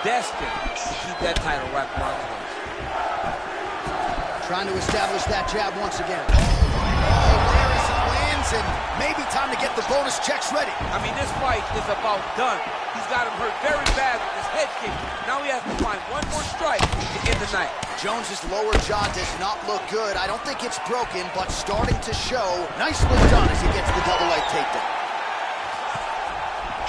Speaker 3: destined to keep that title wrapped around his waist.
Speaker 2: Trying to establish that jab once again. Oh, there as it lands, and maybe time to get the bonus checks ready.
Speaker 3: I mean, this fight is about done. He's got him hurt very bad with his head kick. Now he has to find one more strike to end the night.
Speaker 2: Jones's lower jaw does not look good. I don't think it's broken, but starting to show. Nicely done as he gets the double leg takedown.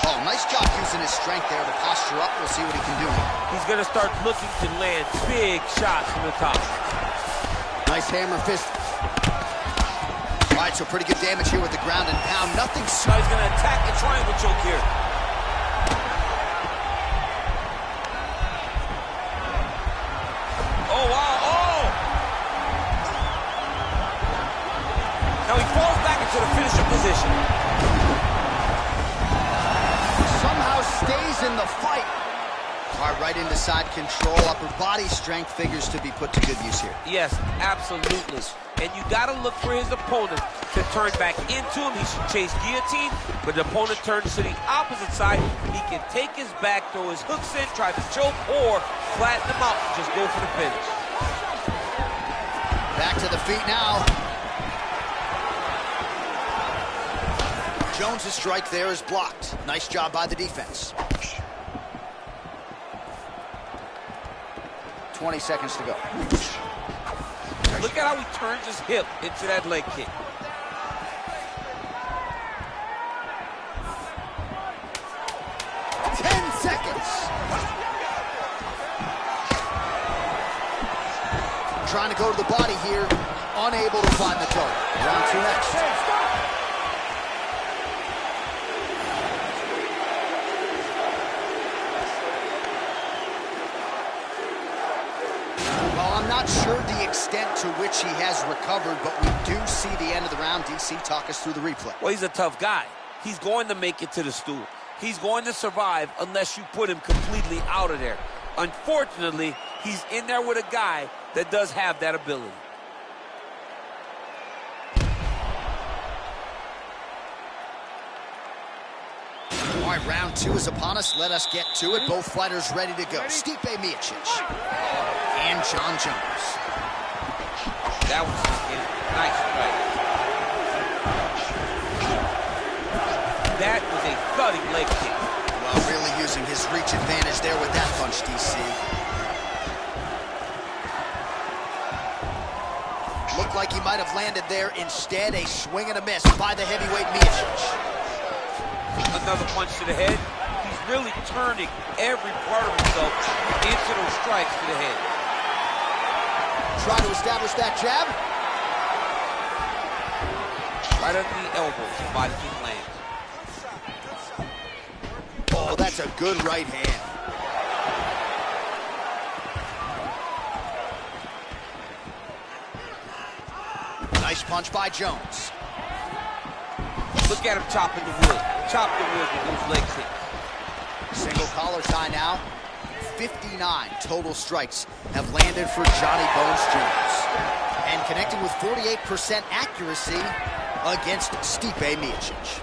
Speaker 2: Oh, nice job using his strength there to posture up. We'll see what he can do.
Speaker 3: He's going to start looking to land big shots from the top.
Speaker 2: Nice hammer fist. All right, so pretty good damage here with the ground and pound. Nothing.
Speaker 3: Now he's going to attack the triangle choke here. Oh, wow. Oh! Now he falls back into the finishing position.
Speaker 2: Somehow stays in the fight. All right, right into side control. Upper body strength figures to be put to good use here.
Speaker 3: Yes, absolutely. And you got to look for his opponent to turn back into him. He should chase guillotine, but the opponent turns to the opposite side. He can take his back, throw his hooks in, try to choke, or flatten him out and just go for the finish.
Speaker 2: Back to the feet now. Jones' strike there is blocked. Nice job by the defense. 20 seconds to go.
Speaker 3: Look at how he turns his hip into that leg kick.
Speaker 2: Trying to go to the body here, unable to find the target. Round two next. Well, I'm not sure the extent to which he has recovered, but we do see the end of the round. DC, talk us through the replay.
Speaker 3: Well, he's a tough guy. He's going to make it to the stool. He's going to survive unless you put him completely out of there. Unfortunately, he's in there with a guy that does have that ability.
Speaker 2: All right, round two is upon us. Let us get to it. Both fighters ready to go. Stipe Miocic and Jon Jones.
Speaker 3: That was a nice fight. That was a thudding leg kick.
Speaker 2: Well, really using his reach advantage there with that punch, DC. Looked like he might have landed there. Instead, a swing and a miss by the heavyweight Miocic.
Speaker 3: Another punch to the head. He's really turning every part of himself into those strikes to the head.
Speaker 2: Try to establish that jab.
Speaker 3: Right under the elbows, the body kick lands.
Speaker 2: Oh, that's a good right hand. Nice punch by Jones.
Speaker 3: Look at him chopping the wood. Chop the wood with those leg kicks.
Speaker 2: Single collar tie now. 59 total strikes have landed for Johnny Bones Jones. And connecting with 48% accuracy against Stipe Miocic.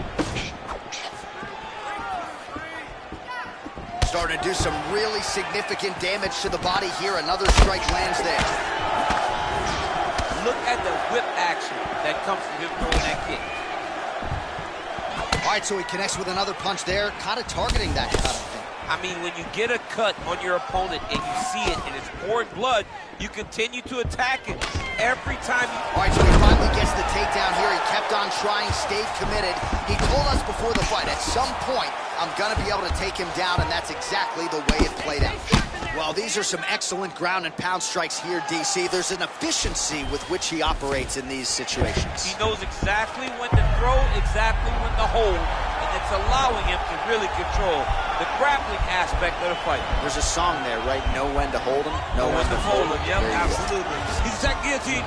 Speaker 2: Starting to do some really significant damage to the body here. Another strike lands there.
Speaker 3: look at the whip action that comes from him throwing that kick.
Speaker 2: All right, so he connects with another punch there, kind of targeting that cut, I think.
Speaker 3: I mean, when you get a cut on your opponent and you see it and it's pouring blood, you continue to attack it every time you...
Speaker 2: All right, so he finally gets the takedown here. He kept on trying, stayed committed. He told us before the fight, at some point, I'm going to be able to take him down, and that's exactly the way it played out. Well, these are some excellent ground and pound strikes here, DC. There's an efficiency with which he operates in these situations.
Speaker 3: He knows exactly when to throw, exactly when to hold, and it's allowing him to really control the grappling aspect of the fight.
Speaker 2: There's a song there, right? Know when to hold him, know when to fold him.
Speaker 3: Yep, absolutely. He's that guillotine.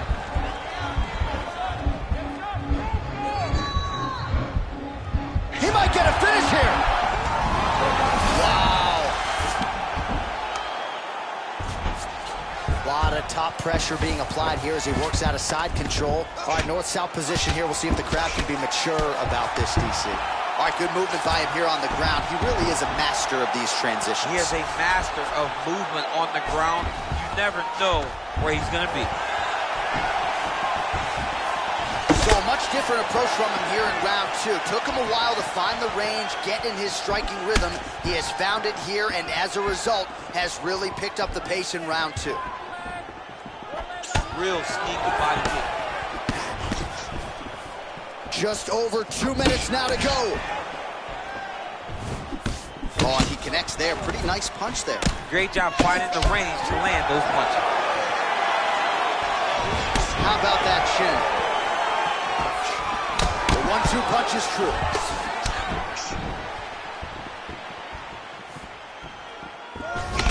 Speaker 2: He might get a finish here. Wow. A lot of top pressure being applied here as he works out of side control. All right, north-south position here. We'll see if the crowd can be mature about this, DC. All right, good movement by him here on the ground. He really is a master of these transitions.
Speaker 3: He is a master of movement on the ground. You never know where he's going to be.
Speaker 2: So a much different approach from him here in round two. Took him a while to find the range, get in his striking rhythm. He has found it here, and as a result, has really picked up the pace in round two.
Speaker 3: Real sneaky body kick.
Speaker 2: Just over 2 minutes now to go. Oh, and he connects there. Pretty nice punch there.
Speaker 3: Great job finding the range to land those punches.
Speaker 2: How about that chin? The 1-2 punch is true.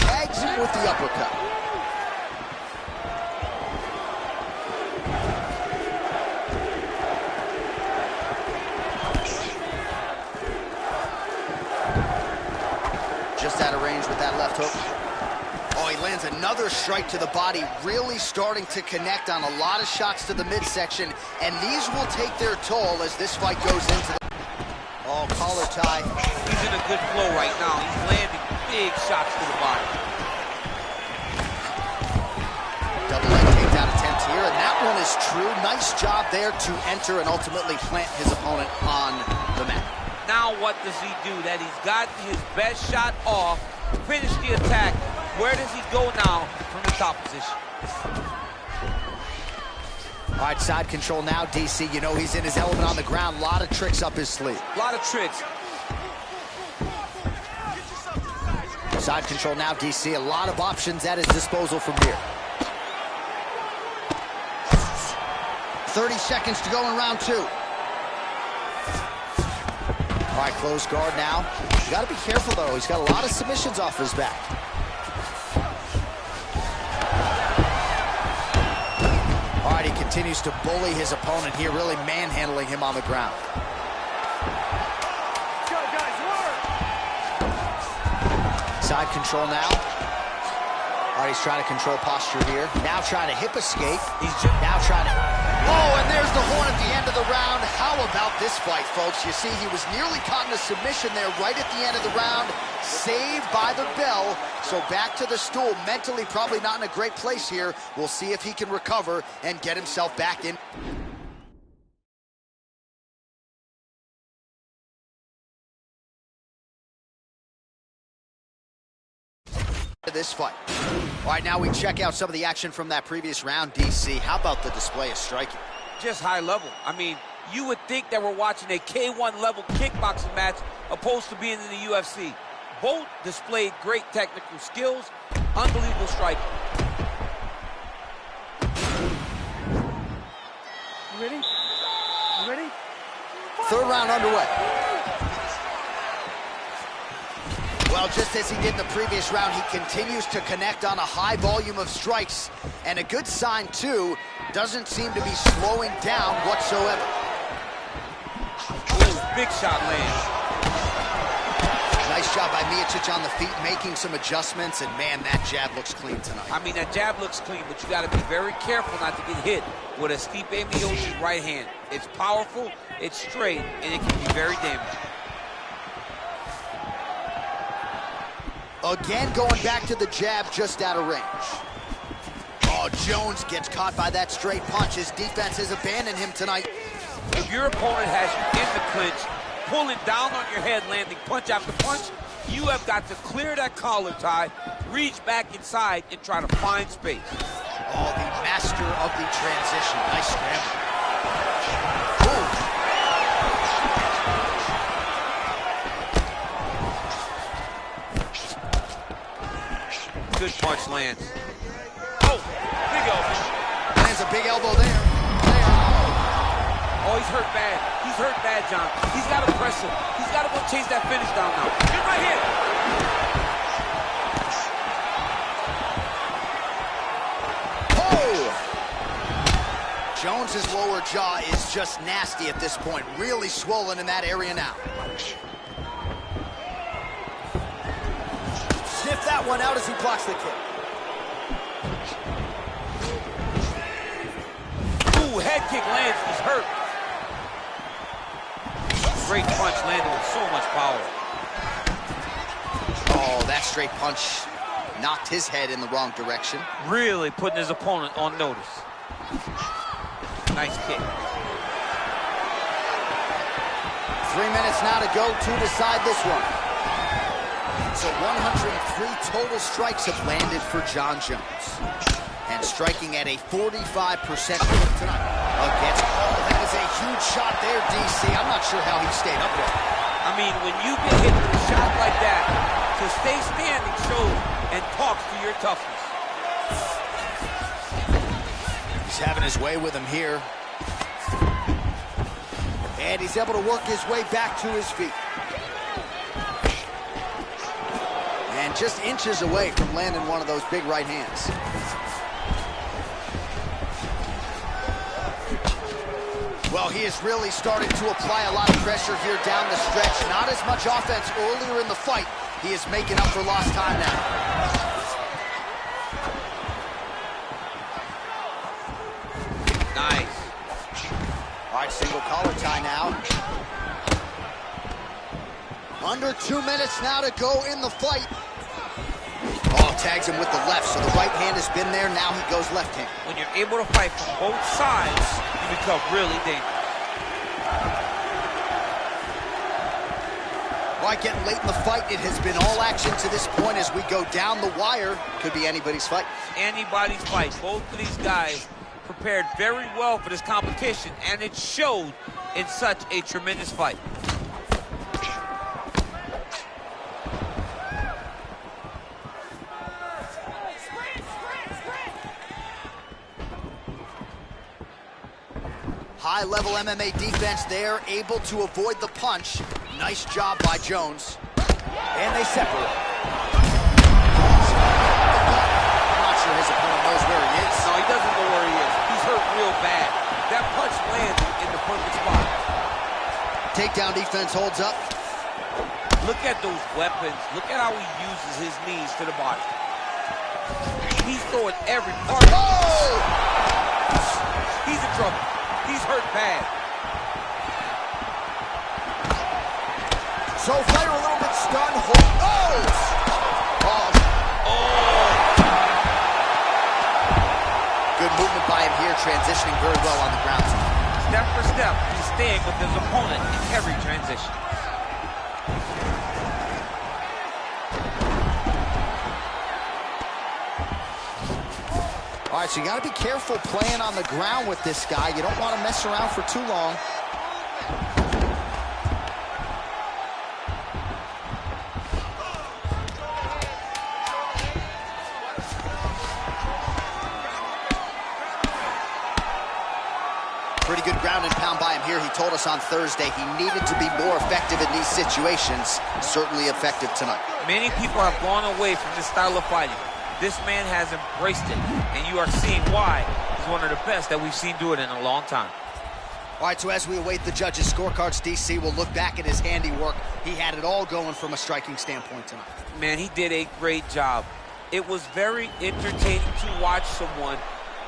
Speaker 2: Tags him with the uppercut. Just out of range with that left hook. Oh, he lands another strike to the body, really starting to connect on a lot of shots to the midsection, and these will take their toll as this fight goes into the... Oh, collar tie.
Speaker 3: He's in a good flow right now. He's landing big shots to the body.
Speaker 2: Double leg takedown attempt here, and that one is true. Nice job there to enter and ultimately plant his opponent on the mat.
Speaker 3: Now what does he do? That he's gotten his best shot off, finished the attack. Where does he go now from the top position?
Speaker 2: All right, side control now, DC. You know he's in his element on the ground. A lot of tricks up his sleeve.
Speaker 3: A lot of tricks.
Speaker 2: Side control now, DC. A lot of options at his disposal from here. 30 seconds to go in round two. All right, closed guard now. You got to be careful, though. He's got a lot of submissions off his back. All right, he continues to bully his opponent here, really manhandling him on the ground. Side control now. All right, he's trying to control posture here. Now trying to hip escape. He's now trying to... Oh, and there's the horn at the end of the round. How about this fight, folks? You see, he was nearly caught in a submission there right at the end of the round. Saved by the bell. So back to the stool. Mentally probably not in a great place here. We'll see if he can recover and get himself back in. This fight. All right, now we check out some of the action from that previous round, DC. How about the display of striking?
Speaker 3: Just high level. I mean, you would think that we're watching a K1 level kickboxing match opposed to being in the UFC. Both displayed great technical skills, unbelievable striking.
Speaker 5: You ready? You ready?
Speaker 2: Third round underway. Well, just as he did in the previous round, he continues to connect on a high volume of strikes. And a good sign, too, doesn't seem to be slowing down whatsoever.
Speaker 3: Ooh, big shot lands.
Speaker 2: Nice job by Miocic on the feet, making some adjustments, and man, that jab looks clean tonight.
Speaker 3: I mean, that jab looks clean, but you got to be very careful not to get hit with a Stipe Miocic right hand. It's powerful, it's straight, and it can be very damaging.
Speaker 2: Again, going back to the jab just out of range. Oh, Oh, Jones gets caught by that straight punch. His defense has abandoned him tonight.
Speaker 3: If your opponent has you in the clinch, pulling down on your head, landing punch after punch, you have got to clear that collar tie, reach back inside, and try to find space.
Speaker 2: Oh, the master of the transition. Nice scramble. Ooh.
Speaker 3: Good punch lands. Oh, big elbow.
Speaker 2: Lands a big elbow there.
Speaker 3: Oh, he's hurt bad. He's hurt bad, John. He's got to press him. He's got to go chase that finish down now. Get right here.
Speaker 2: Oh! Jones's lower jaw is just nasty at this point. Really swollen in that area now. Sniff that one out as he blocks the kick.
Speaker 3: Ooh, head kick lands. He's hurt. Great punch landed with so much power.
Speaker 2: Oh, that straight punch knocked his head in the wrong direction.
Speaker 3: Really putting his opponent on notice. Nice kick.
Speaker 2: 3 minutes now to go to decide this one. So 103 total strikes have landed for Jon Jones. And striking at a 45% clip tonight. Against, that is a huge shot there, DC. I'm not sure how he stayed upright.
Speaker 3: I mean, when you get hit with a shot like that, to stay standing shows and talks to your toughness.
Speaker 2: He's having his way with him here. And he's able to work his way back to his feet. And just inches away from landing one of those big right hands. Well, he is really starting to apply a lot of pressure here down the stretch. Not as much offense earlier in the fight. He is making up for lost time now.
Speaker 3: Nice.
Speaker 2: All right, single collar tie now. Under 2 minutes now to go in the fight. Oh, tags him with the left, so the right hand has been there. Now he goes left hand.
Speaker 3: When you're able to fight from both sides, you become really dangerous.
Speaker 2: All right, getting late in the fight, it has been all action to this point as we go down the wire. Could be anybody's fight.
Speaker 3: Anybody's fight. Both of these guys prepared very well for this competition, and it showed in such a tremendous fight.
Speaker 2: High-level MMA defense there, able to avoid the punch. Nice job by Jones. And they separate. I'm not sure his opponent knows where he is.
Speaker 3: No, he doesn't know where he is. He's hurt real bad. That punch landed in the perfect spot.
Speaker 2: Takedown defense holds up.
Speaker 3: Look at those weapons. Look at how he uses his knees to the body. He's throwing every part.
Speaker 2: Oh!
Speaker 3: He's in trouble. He's hurt bad.
Speaker 2: So fighter a little bit stunned. Oh! Good movement by him here, transitioning very well on the ground.
Speaker 3: Step for step, he's staying with his opponent in every transition.
Speaker 2: All right, so you got to be careful playing on the ground with this guy. You don't want to mess around for too long. Pretty good ground and pound by him here. He told us on Thursday he needed to be more effective in these situations. Certainly effective tonight.
Speaker 3: Many people have gone away from this style of fighting. This man has embraced it, and you are seeing why he's one of the best that we've seen do it in a long time.
Speaker 2: All right, so as we await the judges' scorecards, DC will look back at his handiwork. He had it all going from a striking standpoint tonight.
Speaker 3: Man, he did a great job. It was very entertaining to watch someone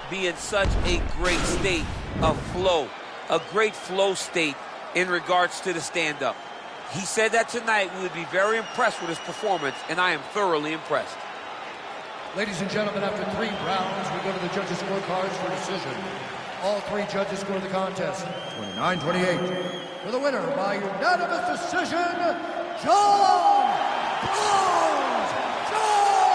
Speaker 3: be in such a great state of flow, a great flow state in regards to the stand-up. He said that tonight we would be very impressed with his performance, and I am thoroughly impressed.
Speaker 4: Ladies and gentlemen, after 3 rounds, we go to the judges' scorecards for decision. All 3 judges score the contest 29-28. For the winner by unanimous decision, Jon Bones Jones!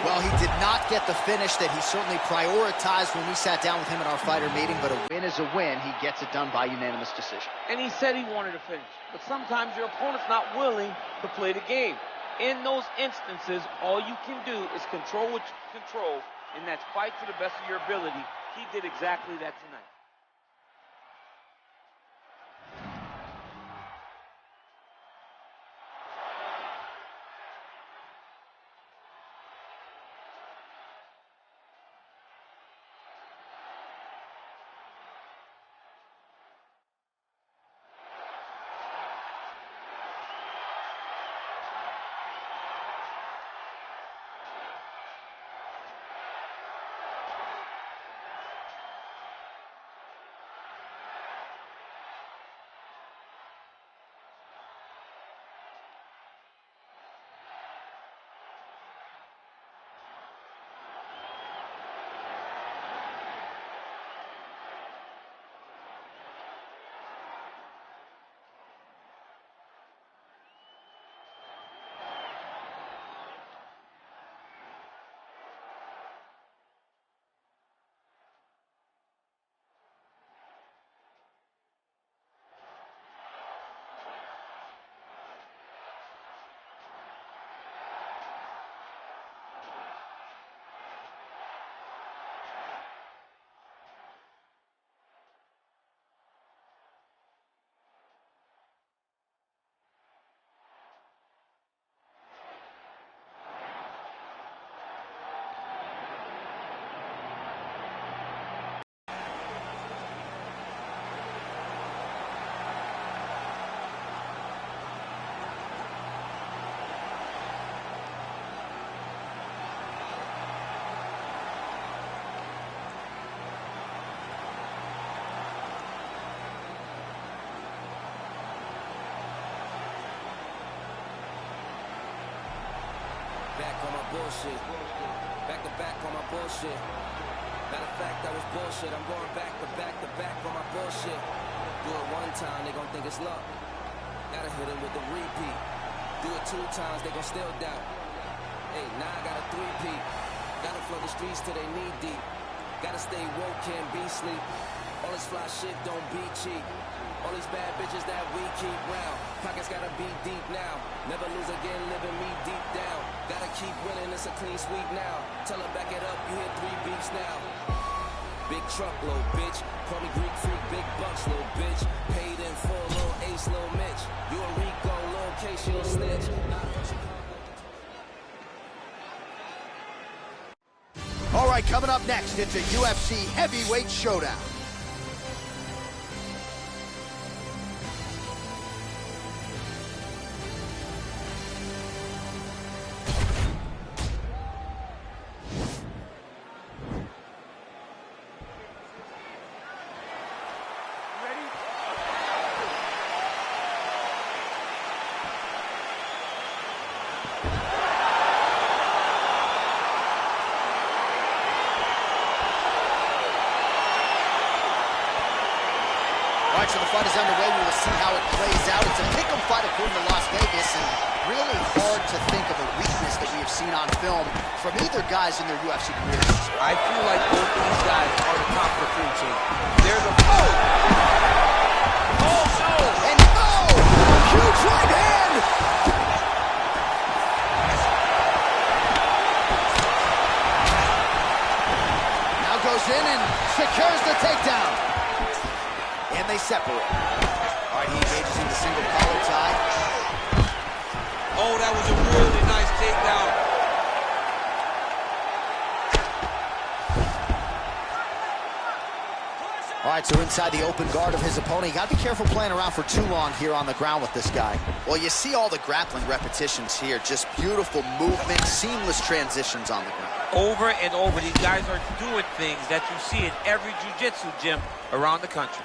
Speaker 2: Well, he did not get the finish that he certainly prioritized when we sat down with him at our fighter meeting, but a win is a win. He gets it done by unanimous decision.
Speaker 3: And he said he wanted to finish. But sometimes your opponent's not willing to play the game. In those instances, all you can do is control what you can control, and that's fight to the best of your ability. He did exactly that tonight.
Speaker 8: Back on my bullshit. Back to back on my bullshit. Matter of fact, that was bullshit. I'm going back to back to back on my bullshit. Do it 1 time, they gon' think it's luck. Gotta hit them with the repeat. Do it 2 times, they gon' still doubt. Hey, now I got a 3-peat. Gotta flood the streets till they knee deep. Gotta stay woke, can't be sleep. All this fly shit don't be cheap. All these bad bitches that we keep round. Pockets gotta be deep now. Never lose again, living me deep down. Gotta keep winning, it's a clean sweep now. Tell her back it up, you hit 3 beats now. Big truck, little bitch. Call me Greek freak, big bucks, little bitch. Paid in full, little Ace, little Mitch. You a Rico, little case, you a snitch.
Speaker 2: All right, coming up next, it's a UFC heavyweight showdown. All right, so the fight is underway. We will see how it plays out. It's a pick'em fight according to Las Vegas, and really hard to think of a weakness that we have seen on film from either guys in their UFC careers.
Speaker 3: I feel like both of these guys are the top of the food chain. There's a oh no!
Speaker 2: And oh, huge right hand! Now goes in and secures the takedown. And they separate. All right, he engages in the single collar tie.
Speaker 3: Oh, that was a really nice takedown.
Speaker 2: All right, so inside the open guard of his opponent. You got to be careful playing around for too long here on the ground with this guy. Well, you see all the grappling repetitions here. Just beautiful movement, seamless transitions on the ground.
Speaker 3: Over and over, these guys are doing things that you see in every jiu-jitsu gym around the country.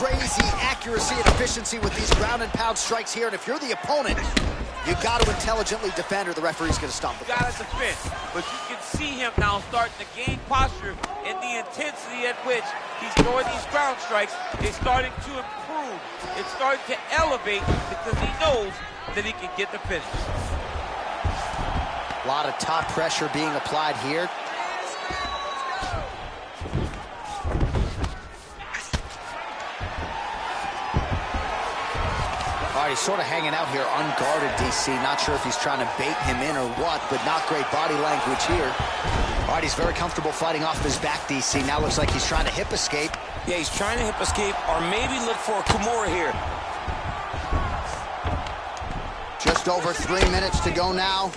Speaker 2: Crazy, accuracy and efficiency with these ground and pound strikes here, and if you're the opponent, you got to intelligently defend or the referee's going to stop the
Speaker 3: fight. You got to defend, but you can see him now starting to gain posture, and the intensity at which he's throwing these ground strikes is starting to improve. It's starting to elevate because he knows that he can get the finish.
Speaker 2: A lot of top pressure being applied here. All right, he's sort of hanging out here unguarded, DC. Not sure if he's trying to bait him in or what, but not great body language here. All right, he's very comfortable fighting off his back, DC. Now looks like he's trying to hip escape.
Speaker 9: Yeah, he's trying to hip escape or maybe look for a Kimura here.
Speaker 2: Just over 3 minutes to go now.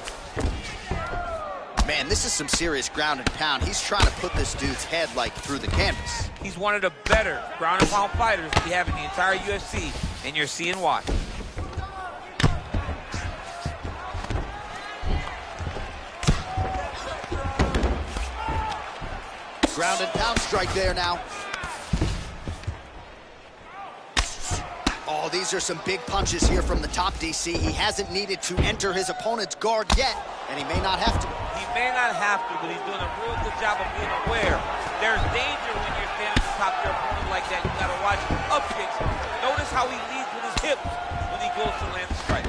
Speaker 2: Man, this is some serious ground and pound. He's trying to put this dude's head, like, through the canvas.
Speaker 3: He's one of the better ground and pound fighters we have in the entire UFC, and you're seeing why.
Speaker 2: Ground and pound strike there now. Oh, these are some big punches here from the top, DC. He hasn't needed to enter his opponent's guard yet, and he may not have to.
Speaker 3: He may not have to, but he's doing a real good job of being aware. There's danger when you're standing on top of your opponent like that. You gotta watch up kicks. Notice how he leads with his hips when he goes to land the strike.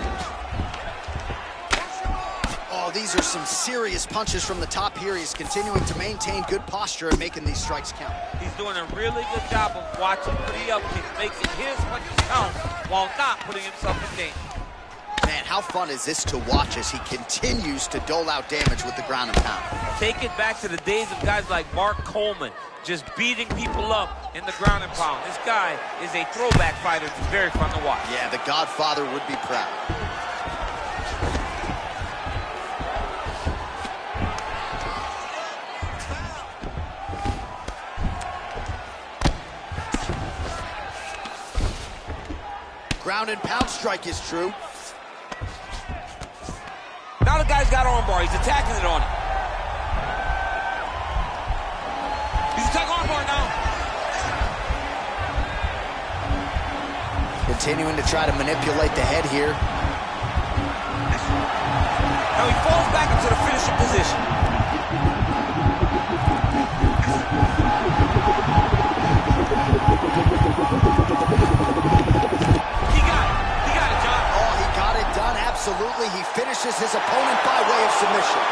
Speaker 2: Oh, these are some serious punches from the top here. He's continuing to maintain good posture and making these strikes count.
Speaker 3: He's doing a really good job of watching for the up kicks, making his punches count while not putting himself in danger.
Speaker 2: Man, how fun is this to watch as he continues to dole out damage with the ground and pound?
Speaker 3: Take it back to the days of guys like Mark Coleman, just beating people up in the ground and pound. This guy is a throwback fighter. It's very fun to watch.
Speaker 2: Yeah, the Godfather would be proud. Ground and pound strike is true.
Speaker 9: Now the guy's got armbar. He's attacking it on him. He's attacking armbar now.
Speaker 2: Continuing to try to manipulate the head here.
Speaker 9: Now he falls back into the finishing position. He got it, John.
Speaker 2: Oh, he got it done, absolutely. He finishes his opponent by way of submission.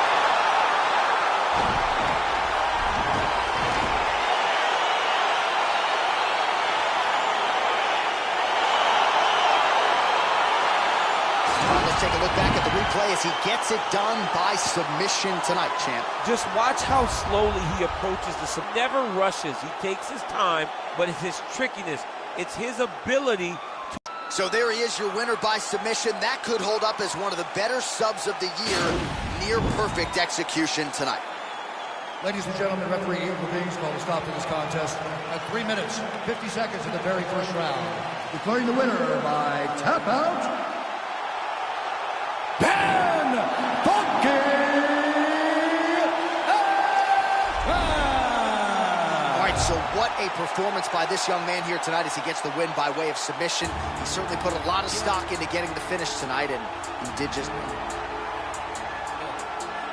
Speaker 2: Let's take a look back at the replay as he gets it done by submission tonight, champ.
Speaker 3: Just watch how slowly he approaches the submission. Never rushes. He takes his time, but it's his trickiness. It's his ability.
Speaker 2: So there he is, your winner by submission. That could hold up as one of the better subs of the year. Near perfect execution tonight.
Speaker 4: Ladies and gentlemen, referee Ian Levines called a stop to this contest at 3 minutes, 50 seconds of the very first round. Declaring the winner by tap out, Ben Funky!
Speaker 2: So what a performance by this young man here tonight as he gets the win by way of submission. He certainly put a lot of stock into getting the finish tonight, and he did just...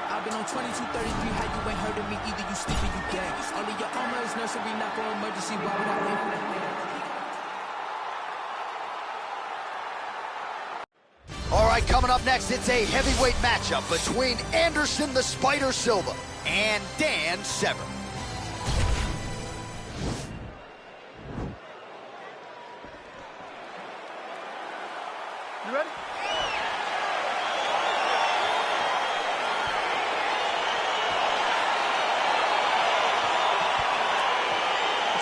Speaker 8: I've been on 2233, how you ain't heard of me either, you sleep or you dead. All of your armor is nursery, not for emergency, why would I wait for that?
Speaker 2: All right, coming up next, it's a heavyweight matchup between Anderson the Spider Silva and Dan Severn.
Speaker 5: You ready?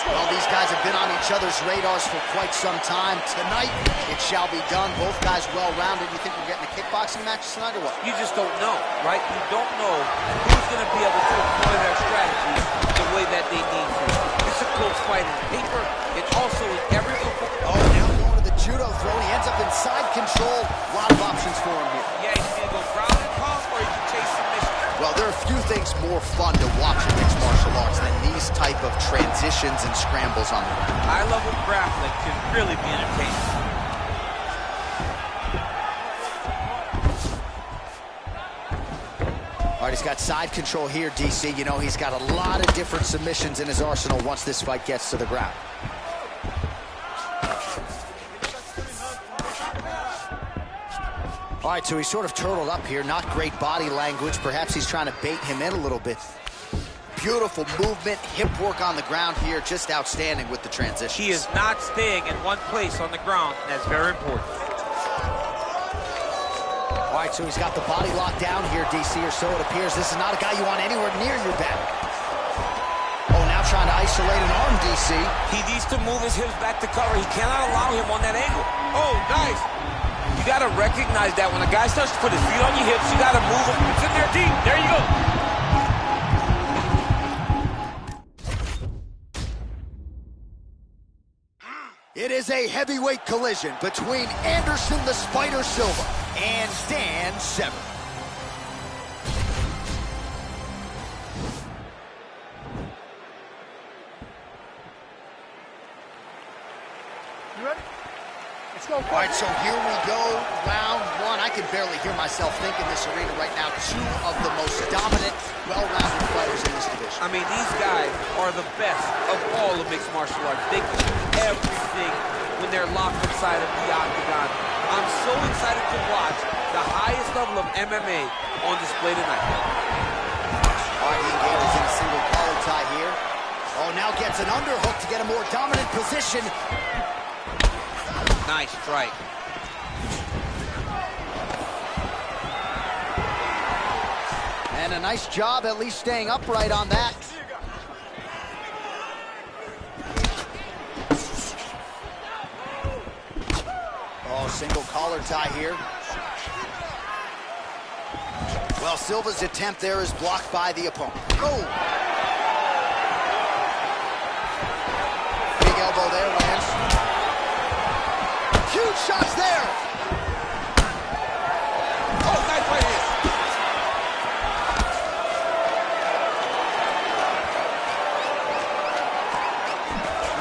Speaker 2: Well, these guys have been on each other's radars for quite some time. Tonight, it shall be done. Both guys well-rounded. You think we're getting a kickboxing match tonight or what?
Speaker 3: You just don't know, right? You don't know who's going to be able to employ their strategy the way that they need to. It's a close fight in paper. It also is every...
Speaker 2: Oh, now going to the judo throw, and he ends up inside control. A lot of options for him here.
Speaker 3: Yeah, he can go ground and pound, or he can chase submission.
Speaker 2: Well, there are a few things more fun to watch in mixed martial martial arts than these type of transitions and scrambles on the ground.
Speaker 3: I love when grappling can really be entertaining.
Speaker 2: All right, he's got side control here, DC. You know, he's got a lot of different submissions in his arsenal once this fight gets to the ground. All right, so he's sort of turtled up here. Not great body language. Perhaps he's trying to bait him in a little bit. Beautiful movement, hip work on the ground here. Just outstanding with the transition.
Speaker 3: He is not staying in one place on the ground, and that's very important.
Speaker 2: All right, so he's got the body locked down here, DC, or so it appears. This is not a guy you want anywhere near your back. Oh, now trying to isolate an arm, DC.
Speaker 9: He needs to move his hips back to cover. He cannot allow him on that angle. Oh, nice. You got to recognize that when a guy starts to put his feet on your hips, you got to move him. It's in there deep. There you go.
Speaker 2: It is a heavyweight collision between Anderson the Spider Silva and Dan Severn.
Speaker 5: You ready? Let's go.
Speaker 2: All right, so here we go, round one. I can barely hear myself think in this arena right now. Two of the most dominant, well-rounded fighters in this division.
Speaker 3: I mean, these guys are the best of all of mixed martial arts. They can do everything when they're locked inside of the octagon. I'm so excited to watch the highest level of MMA on display tonight.
Speaker 2: All right, he engages in a single collar tie here. Oh, now gets an underhook to get a more dominant position.
Speaker 3: Nice strike.
Speaker 2: And a nice job at least staying upright on that. Oh, single collar tie here. Well, Silva's attempt there is blocked by the opponent. Oh! Big elbow there, lands. Huge shots there!
Speaker 3: Oh, nice right hand.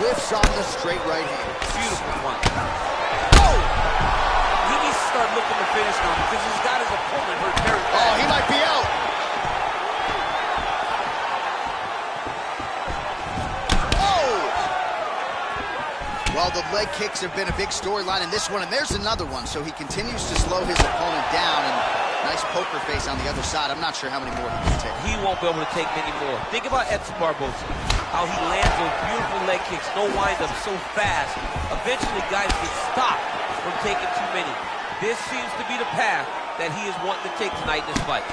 Speaker 2: Whiffs on the straight right hand.
Speaker 3: Beautiful one. Oh! He needs to start looking to finish now because he's got his opponent hurt very bad.
Speaker 2: Oh, he might be out. Well, the leg kicks have been a big storyline in this one, and there's another one. So he continues to slow his opponent down, and nice poker face on the other side. I'm not sure how many more he can take.
Speaker 3: He won't be able to take many more. Think about Edson Barboza, how he lands those beautiful leg kicks, no wind-up, so fast. Eventually, guys get stopped from taking too many. This seems to be the path that he is wanting to take tonight in this fight.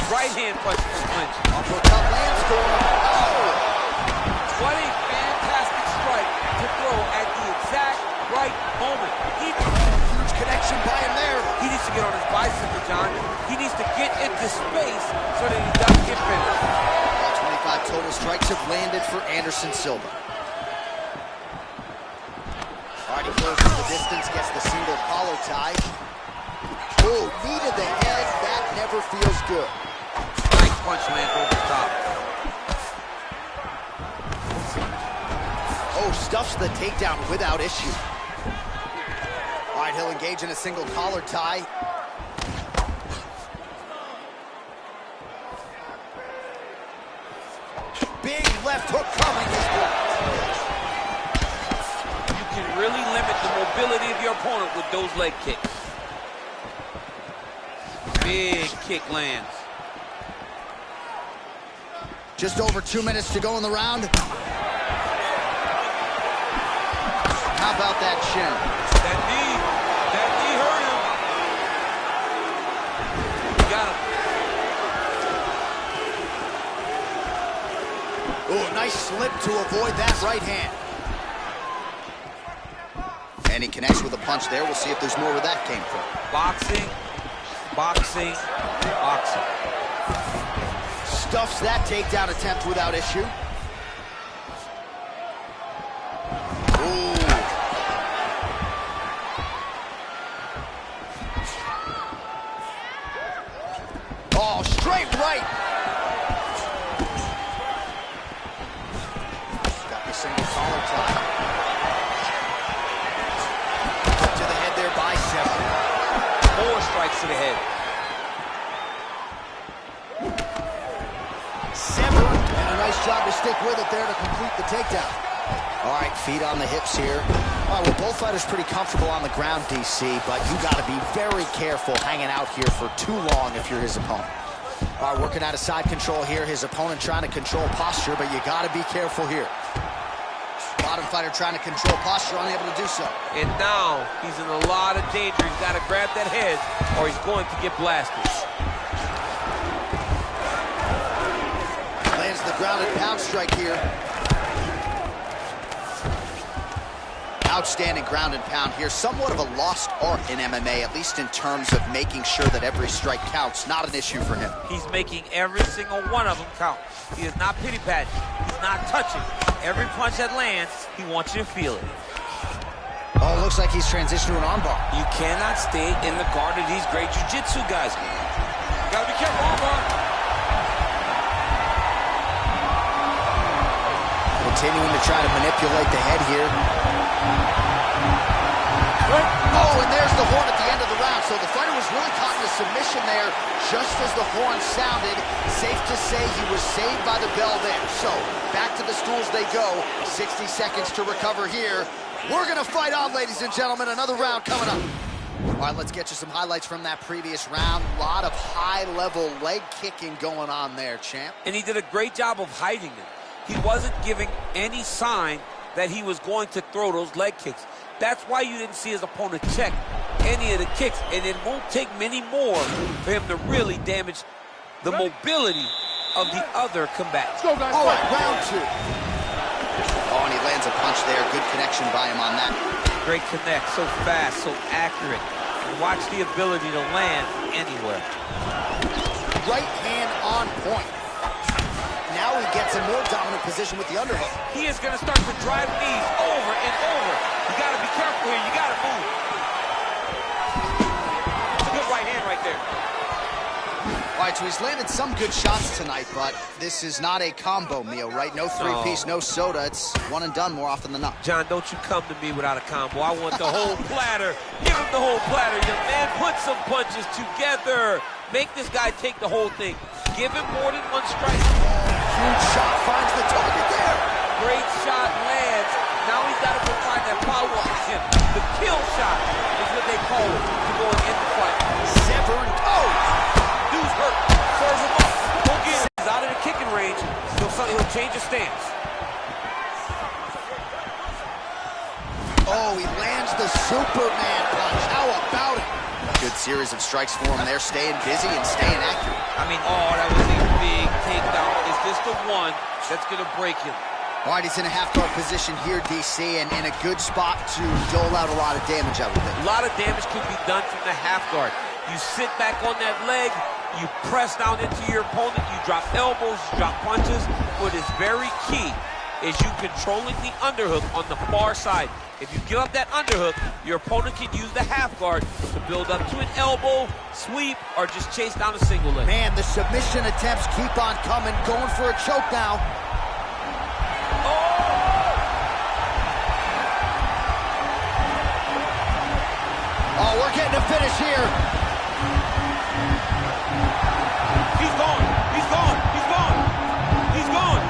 Speaker 3: Right hand punch to clinch.
Speaker 2: Uppercut lands for him. Oh!
Speaker 3: What a fantastic strike to throw at the exact right moment.
Speaker 2: Huge connection by him there.
Speaker 3: He needs to get on his bicycle, John. He needs to get into space so that he doesn't get finished.
Speaker 2: All 25 total strikes have landed for Anderson Silva. All right, he closes the distance, gets the single collar tie. Oh, knee to the head. That never feels good.
Speaker 3: Nice punch lands over the top.
Speaker 2: Oh, stuffs the takedown without issue. All right, he'll engage in a single collar tie. Big left hook coming as well.
Speaker 3: You can really limit the mobility of your opponent with those leg kicks. Big kick lands.
Speaker 2: Just over 2 minutes to go in the round. How about that shin?
Speaker 3: That knee hurt him. You got him.
Speaker 2: Oh, nice slip to avoid that right hand. And he connects with a punch there. We'll see if there's more where that came from.
Speaker 3: Boxing, boxing, boxing.
Speaker 2: Stuffs that takedown attempt without issue. Ooh. Oh, straight right.
Speaker 9: to the head.
Speaker 2: Severed, and a nice job to stick with it there to complete the takedown. All right, feet on the hips here. All right, well, both fighters pretty comfortable on the ground, DC, but you got to be very careful hanging out here for too long if you're his opponent. All right, working out of side control here. His opponent trying to control posture, but you got to be careful here. Bottom fighter trying to control posture, unable to do so.
Speaker 3: And now he's in a lot of danger. He's got to grab that head or he's going to get blasted.
Speaker 2: Lands the ground and pound strike here. Outstanding ground and pound here. Somewhat of a lost art in MMA, at least in terms of making sure that every strike counts. Not an issue for him.
Speaker 3: He's making every single one of them count. He is not pity-patting. He's not touching. Every punch that lands, he wants you to feel it.
Speaker 2: Oh, it looks like he's transitioned to an armbar.
Speaker 9: You cannot stay in the guard of these great jiu-jitsu guys. You gotta be careful, armbar.
Speaker 2: Continuing to try to manipulate the head here. Oh, and there's the horn at the end of the round. So the fighter was really caught in a submission there just as the horn sounded. Safe to say he was saved by the bell there. So back to the stools they go. 60 seconds to recover here. We're going to fight on, ladies and gentlemen. Another round coming up. All right, let's get you some highlights from that previous round. A lot of high-level leg kicking going on there, champ.
Speaker 3: And he did a great job of hiding it. He wasn't giving any sign that he was going to throw those leg kicks. That's why you didn't see his opponent check any of the kicks, and it won't take many more for him to really damage the mobility of the other combatants.
Speaker 5: Let's go, guys.
Speaker 2: All right, round two. Oh, and he lands a punch there. Good connection by him on that.
Speaker 3: Great connect, so fast, so accurate. And watch the ability to land anywhere.
Speaker 2: Right hand on point. Now he gets a more dominant position with the underhook.
Speaker 3: He is going to start to drive knees over and over. You got to be careful here. You got to move. It's a good right hand right there.
Speaker 2: All right, so he's landed some good shots tonight, but this is not a combo meal, right? No three-piece, no soda. It's one and done more often than not.
Speaker 3: John, don't you come to me without a combo. I want the whole platter. Give him the whole platter. Your man, put some punches together. Make this guy take the whole thing. Give him more than one strike.
Speaker 2: Huge shot finds the target there.
Speaker 3: Great shot lands. Now he's got to go find that follow-up position. The kill shot is what they call it to go and end the fight.
Speaker 2: Severing. Oh!
Speaker 3: Dude's hurt. Serve him up. Go get him. He's out of the kicking range. He'll change his stance.
Speaker 2: Oh, he lands the Superman punch. How about it? Good series of strikes for him there, staying busy and staying accurate.
Speaker 3: I mean, oh, that was a big takedown. Is this the one that's going to break him?
Speaker 2: All right, he's in a half-guard position here, DC, and in a good spot to dole out a lot of damage, I would think.
Speaker 3: A lot of damage could be done from the half guard. You sit back on that leg, you press down into your opponent, you drop elbows, you drop punches. What is very key is you controlling the underhook on the far side. If you give up that underhook, your opponent can use the half guard to build up to an elbow, sweep, or just chase down a single leg.
Speaker 2: Man, the submission attempts keep on coming, going for a choke now. Oh, we're getting a finish here.
Speaker 3: He's gone. He's gone. He's gone. He's gone.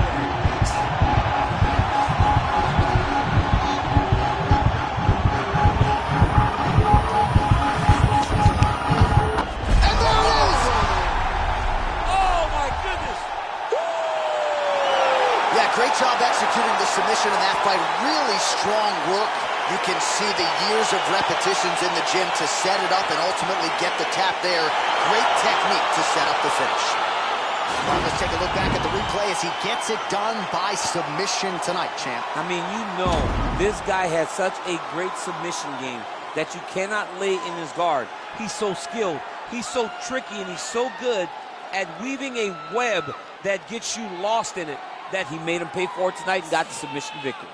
Speaker 2: And there it is.
Speaker 3: Oh, my goodness.
Speaker 2: Yeah, great job executing the submission in that fight. Really strong work. You can see the years of repetitions in the gym to set it up and ultimately get the tap there. Great technique to set up the finish. All right, let's take a look back at the replay as he gets it done by submission tonight, champ.
Speaker 3: I mean, you know, this guy has such a great submission game that you cannot lay in his guard. He's so skilled. He's so tricky, and he's so good at weaving a web that gets you lost in it that he made him pay for it tonight and got the submission victory.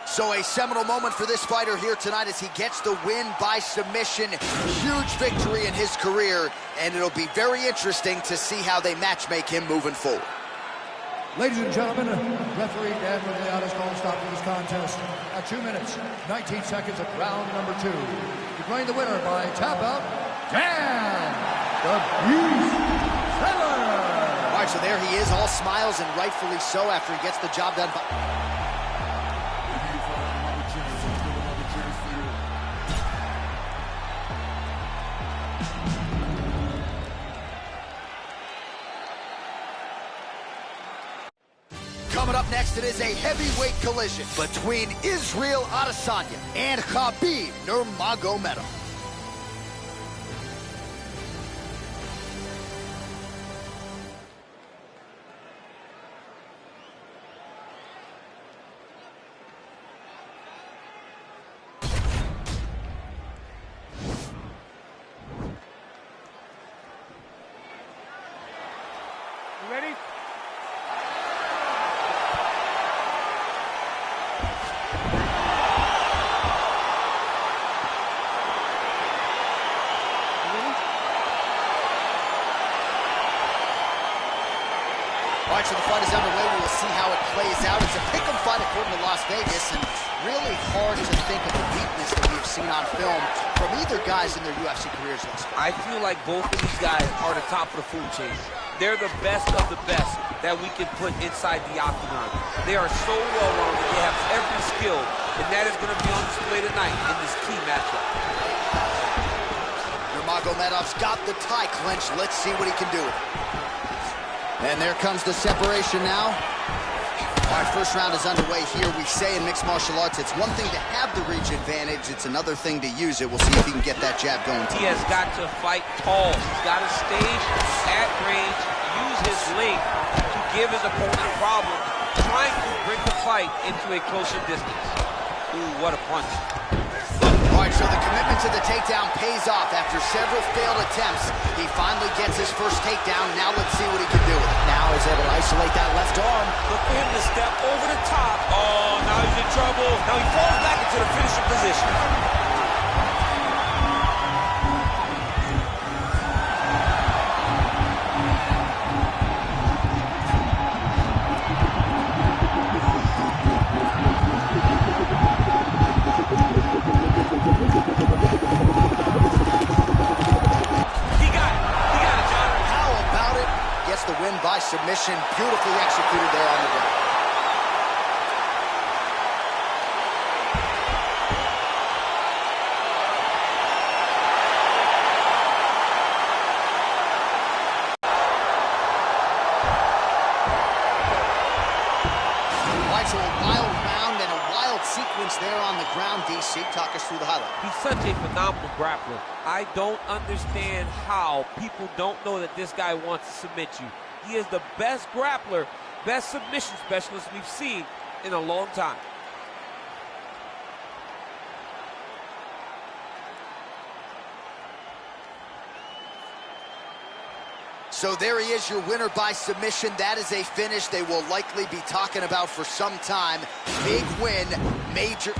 Speaker 2: So a seminal moment for this fighter here tonight as he gets the win by submission. Huge victory in his career, and it'll be very interesting to see how they matchmake him moving forward.
Speaker 4: Ladies and gentlemen, referee Dan Miragliotta's called a stop to this contest at 2 minutes, 19 seconds of round number 2. Declaring the winner by tap out, Dan the Beast Taylor.
Speaker 2: All right, so there he is, all smiles and rightfully so after he gets the job done. Coming up next, it is a heavyweight collision between Israel Adesanya and Khabib Nurmagomedov.
Speaker 5: You ready?
Speaker 2: All right, so the fight is underway. We will see how it plays out. It's a pick'em fight according to Las Vegas, and really hard to think of the weakness that we've seen on film from either guys in their UFC careers thus far.
Speaker 3: I feel like both of these guys are the top of the food chain. They're the best of the best that we can put inside the octagon. They are so well-rounded. They have every skill, and that is going to be on display tonight in this key matchup.
Speaker 2: Nurmagomedov's got the tie clinch. Let's see what he can do with it. And there comes the separation now. All right, first round is underway here. We say in mixed martial arts, it's one thing to have the reach advantage. It's another thing to use it. We'll see if he can get that jab going.
Speaker 3: He has got to fight tall. He's got to stay at range, use his length to give his opponent a problem, trying to bring the fight into a closer distance. Ooh, what a punch.
Speaker 2: All right, so the commitment to the takedown pays off. After several failed attempts, he finally gets his first takedown. Now let's see what he can do with it. Now he's able to isolate that left arm.
Speaker 3: Look for him to step over the top. Oh, now he's in trouble. Now he falls back into the finishing position.
Speaker 2: The win by submission, beautifully executed there on the ground. Right, so a wild round and a wild sequence there on the ground. DC, talk us through the highlight.
Speaker 3: He's such a phenomenal grappler. I don't understand how people don't know that this guy wants to submit you. He is the best grappler, best submission specialist we've seen in a long time.
Speaker 2: So there he is, your winner by submission. That is a finish they will likely be talking about for some time. Big win, major...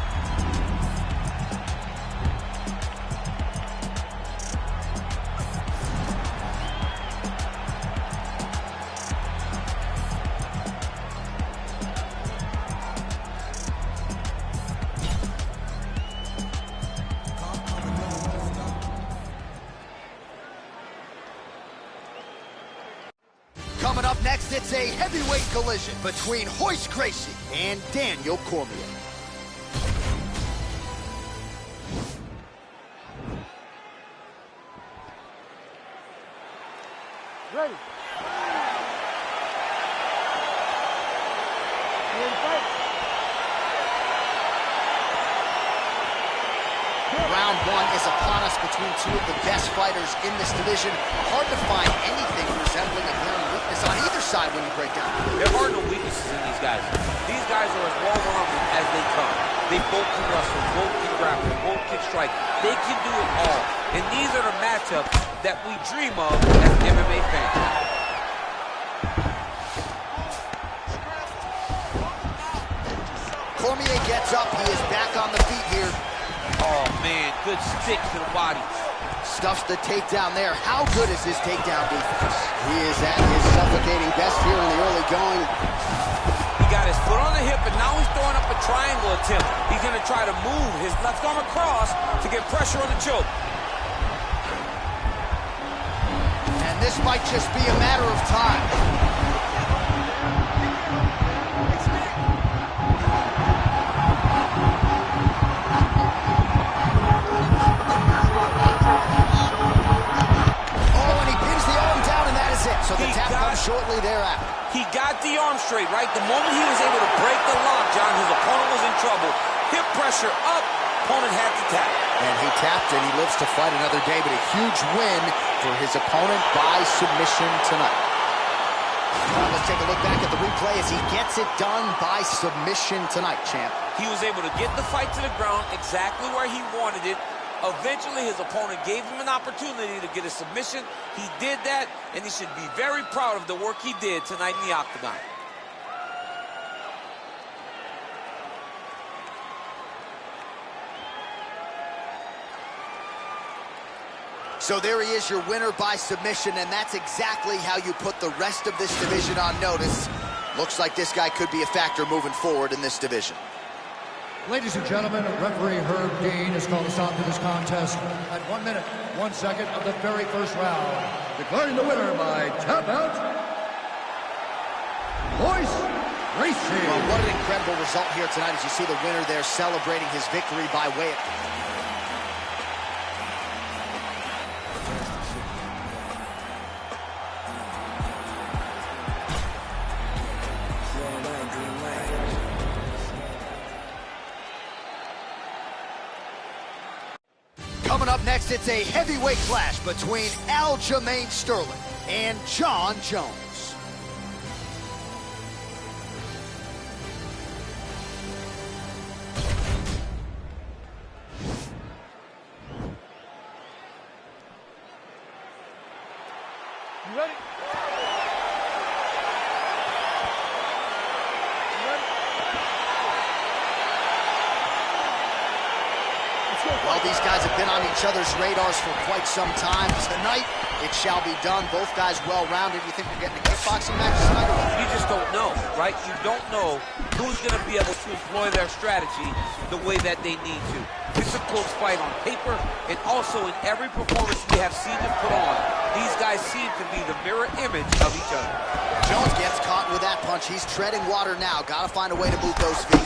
Speaker 2: Coming up next, it's a heavyweight collision between Royce Gracie and Daniel Cormier.
Speaker 5: Ready.
Speaker 2: Round one is upon us between two of the best fighters in this division. Hard to find anything resembling a glaring weakness on either side when you break down.
Speaker 3: There are no weaknesses in these guys. These guys are as well-rounded as they come. They both can wrestle, both can grapple, both can strike. They can do it all. And these are the matchups that we dream of as MMA fans.
Speaker 2: Cormier gets up. He is back on the feet here.
Speaker 3: Oh, man, good stick to the body.
Speaker 2: Stuffs the takedown there. How good is his takedown defense? He is at his suffocating best here in the early going.
Speaker 9: He got his foot on the hip, and now he's throwing up a triangle attempt. He's going to try to move his left arm across to get pressure on the choke.
Speaker 2: And this might just be a matter of time. So the tap comes shortly thereafter.
Speaker 9: He got the arm straight, right? The moment he was able to break the lock, John, his opponent was in trouble. Hip pressure up, opponent had to tap.
Speaker 2: And he tapped, and he lives to fight another day, but a huge win for his opponent by submission tonight. Let's take a look back at the replay as he gets it done by submission tonight, champ.
Speaker 9: He was able to get the fight to the ground exactly where he wanted it. Eventually, his opponent gave him an opportunity to get a submission. He did that, and he should be very proud of the work he did tonight in the octagon.
Speaker 2: So there he is, your winner by submission, and that's exactly how you put the rest of this division on notice. Looks like this guy could be a factor moving forward in this division.
Speaker 4: Ladies and gentlemen, referee Herb Dean has called a stop to this contest at 1 minute, 1 second of the very first round. Declaring the winner by tap out, Royce Gracie.
Speaker 2: Well, what an incredible result here tonight as you see the winner there celebrating his victory by way of... Coming up next, it's a heavyweight clash between Aljamain Sterling and Jon Jones.
Speaker 5: You ready?
Speaker 2: Well, these guys have been on each other's radars for quite some time. Tonight, it shall be done. Both guys well-rounded. You think we're getting a kickboxing match tonight?
Speaker 9: You just don't know, right? You don't know who's going to be able to employ their strategy the way that they need to. It's a close fight on paper, and also in every performance we have seen them put on. These guys seem to be the mirror image of each other.
Speaker 2: Jones gets caught with that punch. He's treading water now. Got to find a way to move those feet.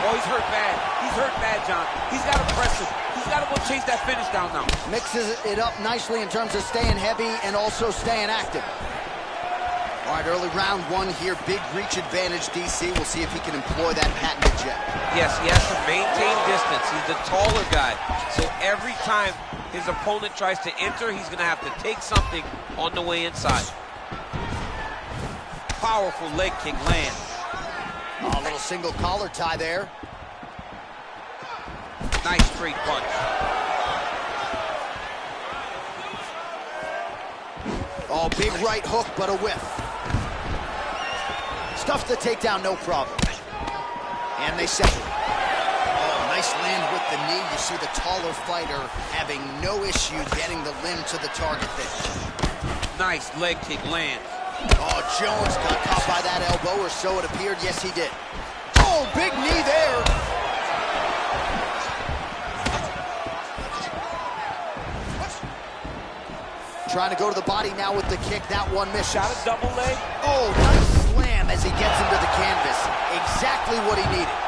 Speaker 9: Oh, he's hurt bad. He's hurt bad, John. He's got to press him. He's got to go chase that finish down now.
Speaker 2: Mixes it up nicely in terms of staying heavy and also staying active. All right, early round one here. Big reach advantage, DC. We'll see if he can employ that patented jet.
Speaker 9: Yes, he has to maintain distance. He's the taller guy. So every time his opponent tries to enter, he's going to have to take something on the way inside. Powerful leg kick lands.
Speaker 2: Oh, a little single collar tie there.
Speaker 9: Nice straight punch.
Speaker 2: Oh, big right hook, but a whiff. Stuffs the takedown, no problem. And they separate. Oh, nice land with the knee. You see the taller fighter having no issue getting the limb to the target there.
Speaker 9: Nice leg kick lands.
Speaker 2: Oh, Jones got caught by that elbow, or so it appeared. Yes, he did. Oh, big knee there. Trying to go to the body now with the kick. That one missed.
Speaker 9: Shot a double leg.
Speaker 2: Oh, nice slam as he gets him to the canvas. Exactly what he needed.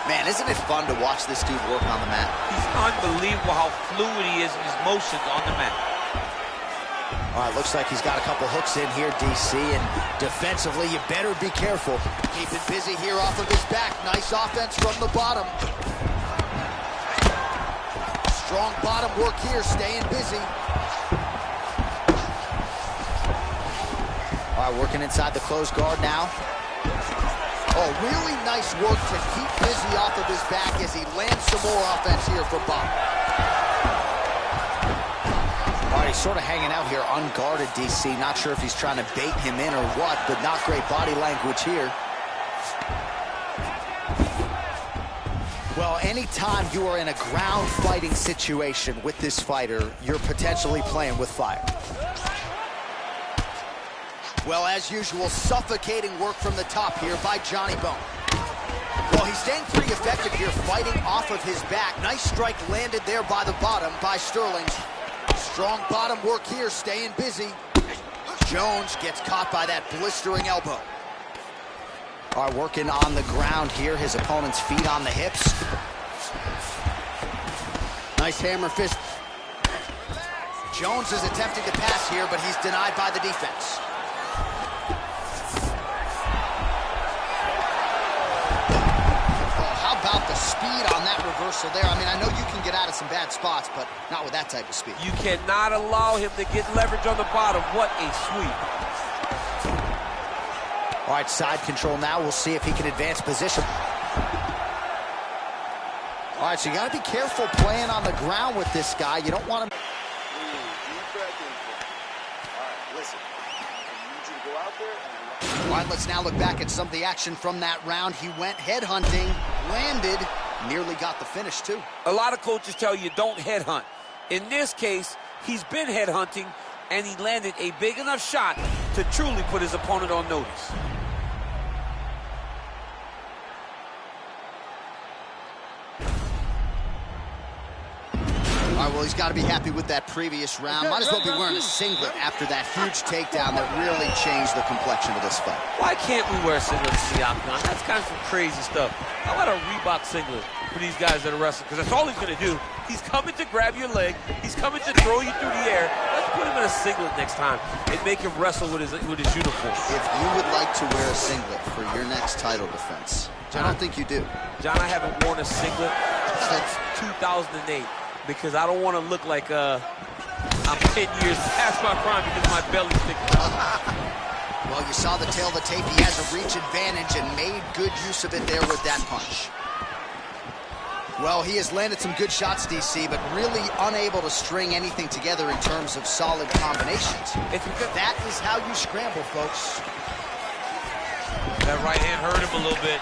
Speaker 2: Man, isn't it fun to watch this dude work on the mat?
Speaker 9: He's unbelievable how fluid he is in his motions on the mat.
Speaker 2: All right, looks like he's got a couple hooks in here, DC, and defensively, you better be careful. Keep it busy here off of his back. Nice offense from the bottom. Strong bottom work here, staying busy. All right, working inside the closed guard now. Oh, really nice work to keep busy off of his back as he lands some more offense here from Bob. All right, he's sort of hanging out here unguarded, DC. Not sure if he's trying to bait him in or what, but not great body language here. Well, anytime you are in a ground fighting situation with this fighter, you're potentially playing with fire. Well, as usual, suffocating work from the top here by Johnny Bone. Well, he's staying pretty effective here, fighting off of his back. Nice strike landed there by the bottom by Sterling. Strong bottom work here, staying busy. Jones gets caught by that blistering elbow. All right, working on the ground here. His opponent's feet on the hips. Nice hammer fist. Jones is attempting to pass here, but he's denied by the defense. About the speed on that reversal there. I mean, I know you can get out of some bad spots, but not with that type of speed.
Speaker 9: You cannot allow him to get leverage on the bottom. What a sweep.
Speaker 2: All right, side control now. We'll see if he can advance position. All right, so you got to be careful playing on the ground with this guy. You don't want him. All right, let's now look back at some of the action from that round. He went headhunting, landed, nearly got the finish, too.
Speaker 9: A lot of coaches tell you don't headhunt. In this case, he's been headhunting, and he landed a big enough shot to truly put his opponent on notice.
Speaker 2: All right, well, he's got to be happy with that previous round. Might as well be wearing a singlet after that huge takedown that really changed the complexion of this fight.
Speaker 9: Why can't we wear singlets in the octagon? That's kind of some crazy stuff. How about a Reebok singlet for these guys that are wrestling? Because that's all he's going to do. He's coming to grab your leg. He's coming to throw you through the air. Let's put him in a singlet next time and make him wrestle with his uniform.
Speaker 2: If you would like to wear a singlet for your next title defense, I don't think you do.
Speaker 9: John, I haven't worn a singlet since 2008. Because I don't want to look like I'm 10 years past my prime because my belly's sticking out.
Speaker 2: Well, you saw the tail of the tape. He has a reach advantage and made good use of it there with that punch. Well, he has landed some good shots, DC, but really unable to string anything together in terms of solid combinations. That is how you scramble, folks.
Speaker 9: That right hand hurt him a little bit.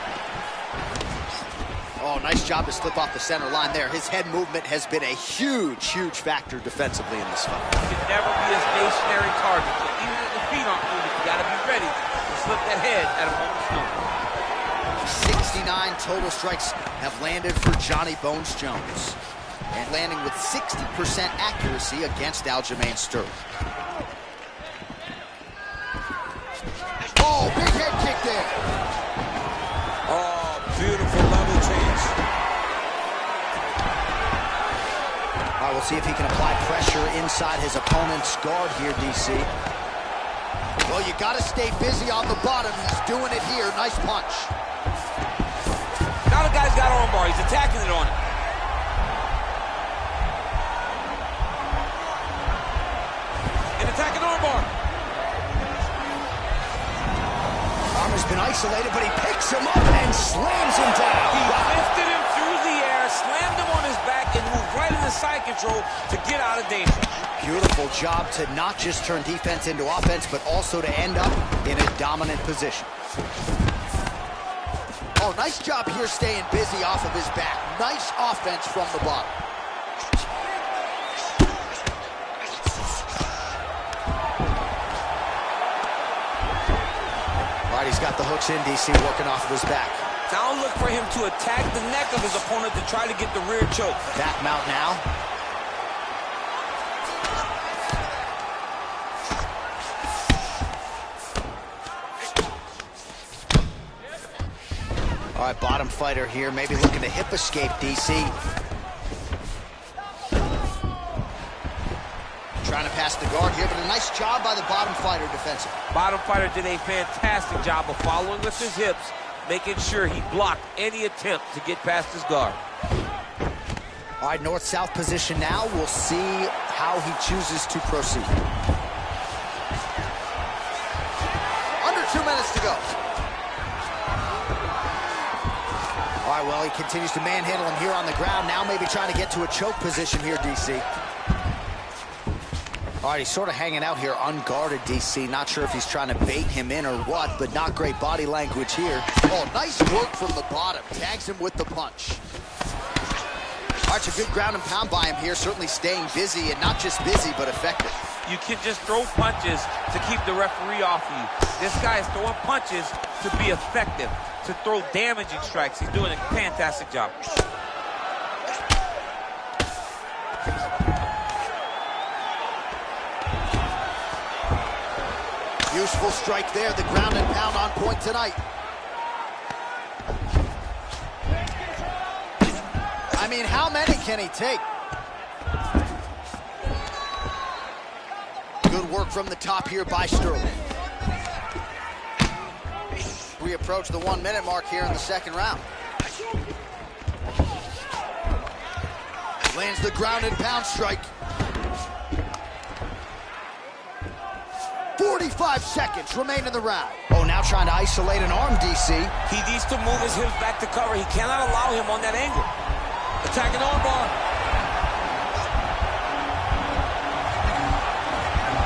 Speaker 2: Oh, nice job to slip off the center line there. His head movement has been a huge, huge factor defensively in this fight.
Speaker 9: You can never be a stationary target. So even if the feet aren't moving, you got to be ready to slip that head at a moment's notice.
Speaker 2: 69 total strikes have landed for Johnny Bones Jones. And landing with 60% accuracy against Aljamain Sterling. Oh, big head kick there.
Speaker 9: Oh, beautiful level change.
Speaker 2: All right, we'll see if he can apply pressure inside his opponent's guard here, DC. Well, you got to stay busy on the bottom. He's doing it here. Nice punch.
Speaker 9: Now the guy's got armbar. He's attacking it on him. An attacking armbar.
Speaker 2: Armor's been isolated, but he picks him up and slams him down.
Speaker 9: He lifted him through the air, slammed him on his back, and moved right into side control to get out of danger.
Speaker 2: Beautiful job to not just turn defense into offense, but also to end up in a dominant position. Oh, nice job here staying busy off of his back. Nice offense from the bottom. All right, he's got the hooks in, DC, working off of his back.
Speaker 9: Now look for him to attack the neck of his opponent to try to get the rear choke.
Speaker 2: Back mount now. All right, bottom fighter here, maybe looking to hip escape, DC. Trying to pass the guard here, but a nice job by the bottom fighter defensively.
Speaker 9: Bottom fighter did a fantastic job of following with his hips, making sure he blocked any attempt to get past his guard.
Speaker 2: All right, north-south position now. We'll see how he chooses to proceed. Under 2 minutes to go. All right, well, he continues to manhandle him here on the ground. Now maybe trying to get to a choke position here, DC. All right, he's sort of hanging out here unguarded, DC. Not sure if he's trying to bait him in or what, but not great body language here. Oh, nice work from the bottom. Tags him with the punch. All right, it's a good ground and pound by him here. Certainly staying busy, and not just busy, but effective.
Speaker 3: You can just throw punches to keep the referee off of you. This guy is throwing punches to be effective, to throw damaging strikes. He's doing a fantastic job.
Speaker 2: Useful strike there, the ground and pound on point tonight. I mean, how many can he take? Good work from the top here by Sterling. We approach the 1 minute mark here in the second round. Lands the ground and pound strike. 45 seconds remain in the round. Oh, now trying to isolate an arm, DC.
Speaker 3: He needs to move his hips back to cover. He cannot allow him on that angle. Attacking arm bar.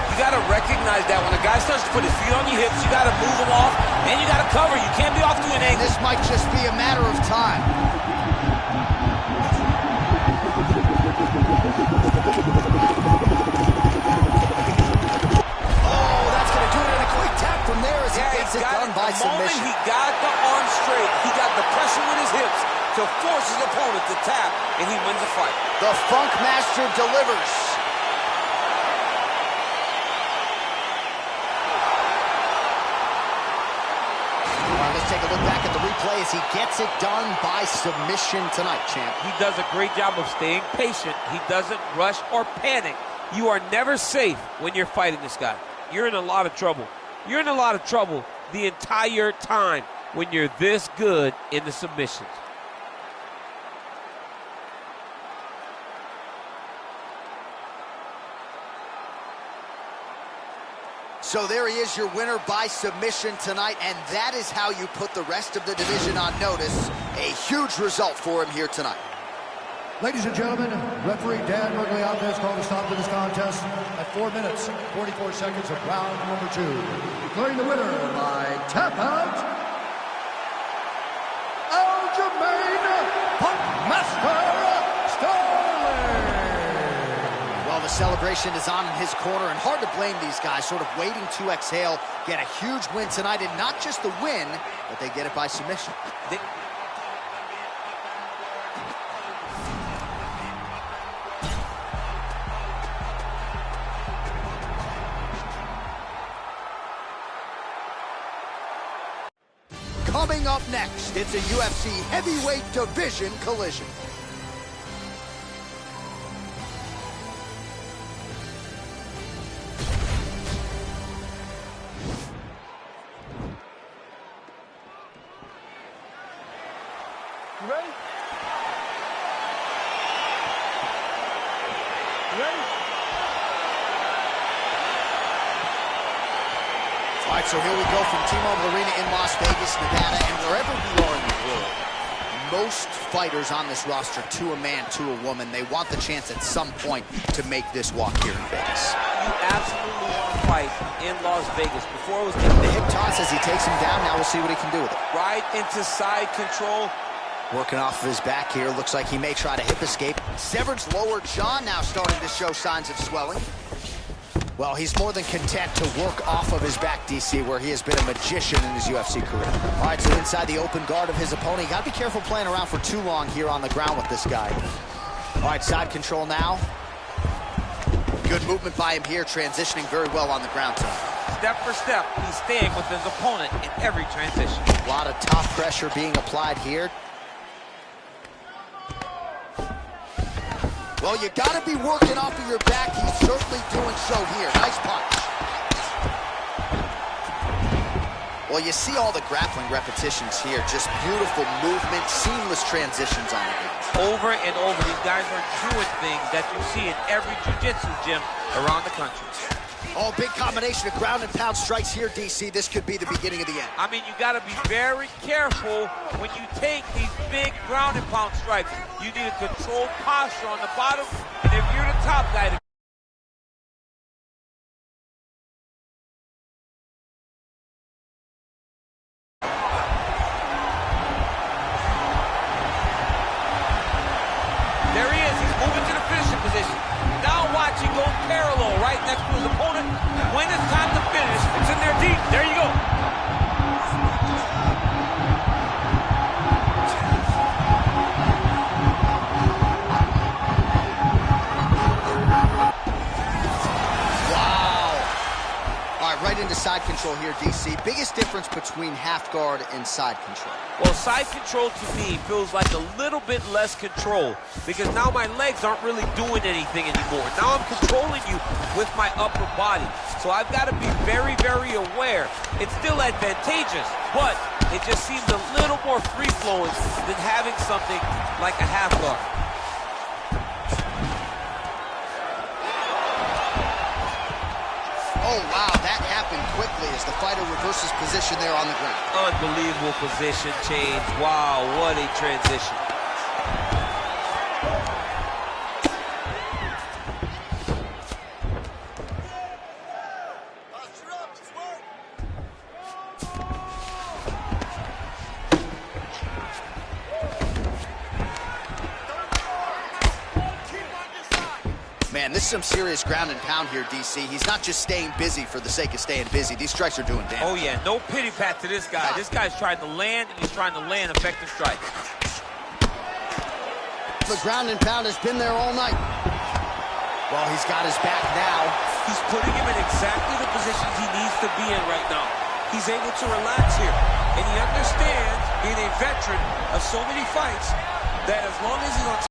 Speaker 3: You got to recognize that when a guy starts to put his feet on your hips, you got to move him off, and you got to cover. You can't be off to an angle.
Speaker 2: This might just be a matter of time. Oh, that's going to do it in a quick tap from there as he gets it done by submission.
Speaker 3: The moment he got the arm straight, he got the pressure with his hips to force his opponent to tap, and he wins the fight.
Speaker 2: The Funk Master delivers. Let's take a look back at the replay as he gets it done by submission tonight, champ.
Speaker 3: He does a great job of staying patient. He doesn't rush or panic. You are never safe when you're fighting this guy. You're in a lot of trouble. You're in a lot of trouble the entire time when you're this good in the submissions.
Speaker 2: So there he is, your winner by submission tonight, and that is how you put the rest of the division on notice. A huge result for him here tonight.
Speaker 4: Ladies and gentlemen, referee Dan Miragliotta has called a stop to this contest at 4 minutes, 44 seconds of round number 2. Declaring the winner by tap out, Aljamain Punkmaster Sterling.
Speaker 2: Well, the celebration is on in his corner, and hard to blame these guys, sort of waiting to exhale, get a huge win tonight, and not just the win, but they get it by submission. Coming up next, it's a UFC heavyweight division collision.
Speaker 5: You ready? You ready?
Speaker 2: All right, so here we go from T-Mobile Arena in Las Vegas, Nevada, and wherever we are in the world, most fighters on this roster, to a man, to a woman, they want the chance at some point to make this walk here in Vegas.
Speaker 3: You absolutely want to fight in Las Vegas. Before it was
Speaker 2: the hip toss as he takes him down. Now we'll see what he can do with it.
Speaker 3: Right into side control.
Speaker 2: Working off of his back here. Looks like he may try to hip escape. Severed's lower jaw now starting to show signs of swelling. Well, he's more than content to work off of his back, DC, where he has been a magician in his UFC career. All right, so inside the open guard of his opponent. You got to be careful playing around for too long here on the ground with this guy. All right, side control now. Good movement by him here, transitioning very well on the ground tonight.
Speaker 3: Step for step, he's staying with his opponent in every transition.
Speaker 2: A lot of top pressure being applied here. Well, you got to be working off of your back. He's certainly doing so here. Nice punch. Well, you see all the grappling repetitions here. Just beautiful movement, seamless transitions on the beat.
Speaker 3: Over and over, these guys are doing things that you see in every jiu-jitsu gym around the country.
Speaker 2: Oh, big combination of ground and pound strikes here, DC. This could be the beginning of the end.
Speaker 3: I mean, you got to be very careful when you take these big ground and pound strikes. You need a controlled posture on the bottom, and if you're the top guy,
Speaker 2: right into side control here, DC. Biggest difference between half guard and side control?
Speaker 3: Well, side control to me feels like a little bit less control because now my legs aren't really doing anything anymore. Now I'm controlling you with my upper body. So I've got to be very, very aware. It's still advantageous, but it just seems a little more free-flowing than having something like a half guard.
Speaker 2: Oh, wow, that happened quickly as the fighter reverses position there on the ground.
Speaker 3: Unbelievable position change. Wow, what a transition.
Speaker 2: Man, this is some serious ground and pound here, DC. He's not just staying busy for the sake of staying busy. These strikes are doing damage.
Speaker 3: Oh, yeah, no pity pat to this guy. This guy's trying to land, and he's trying to land effective strikes.
Speaker 2: The ground and pound has been there all night. Well, he's got his back now.
Speaker 9: He's putting him in exactly the positions he needs to be in right now. He's able to relax here, and he understands, being a veteran of so many fights, that as long as he's on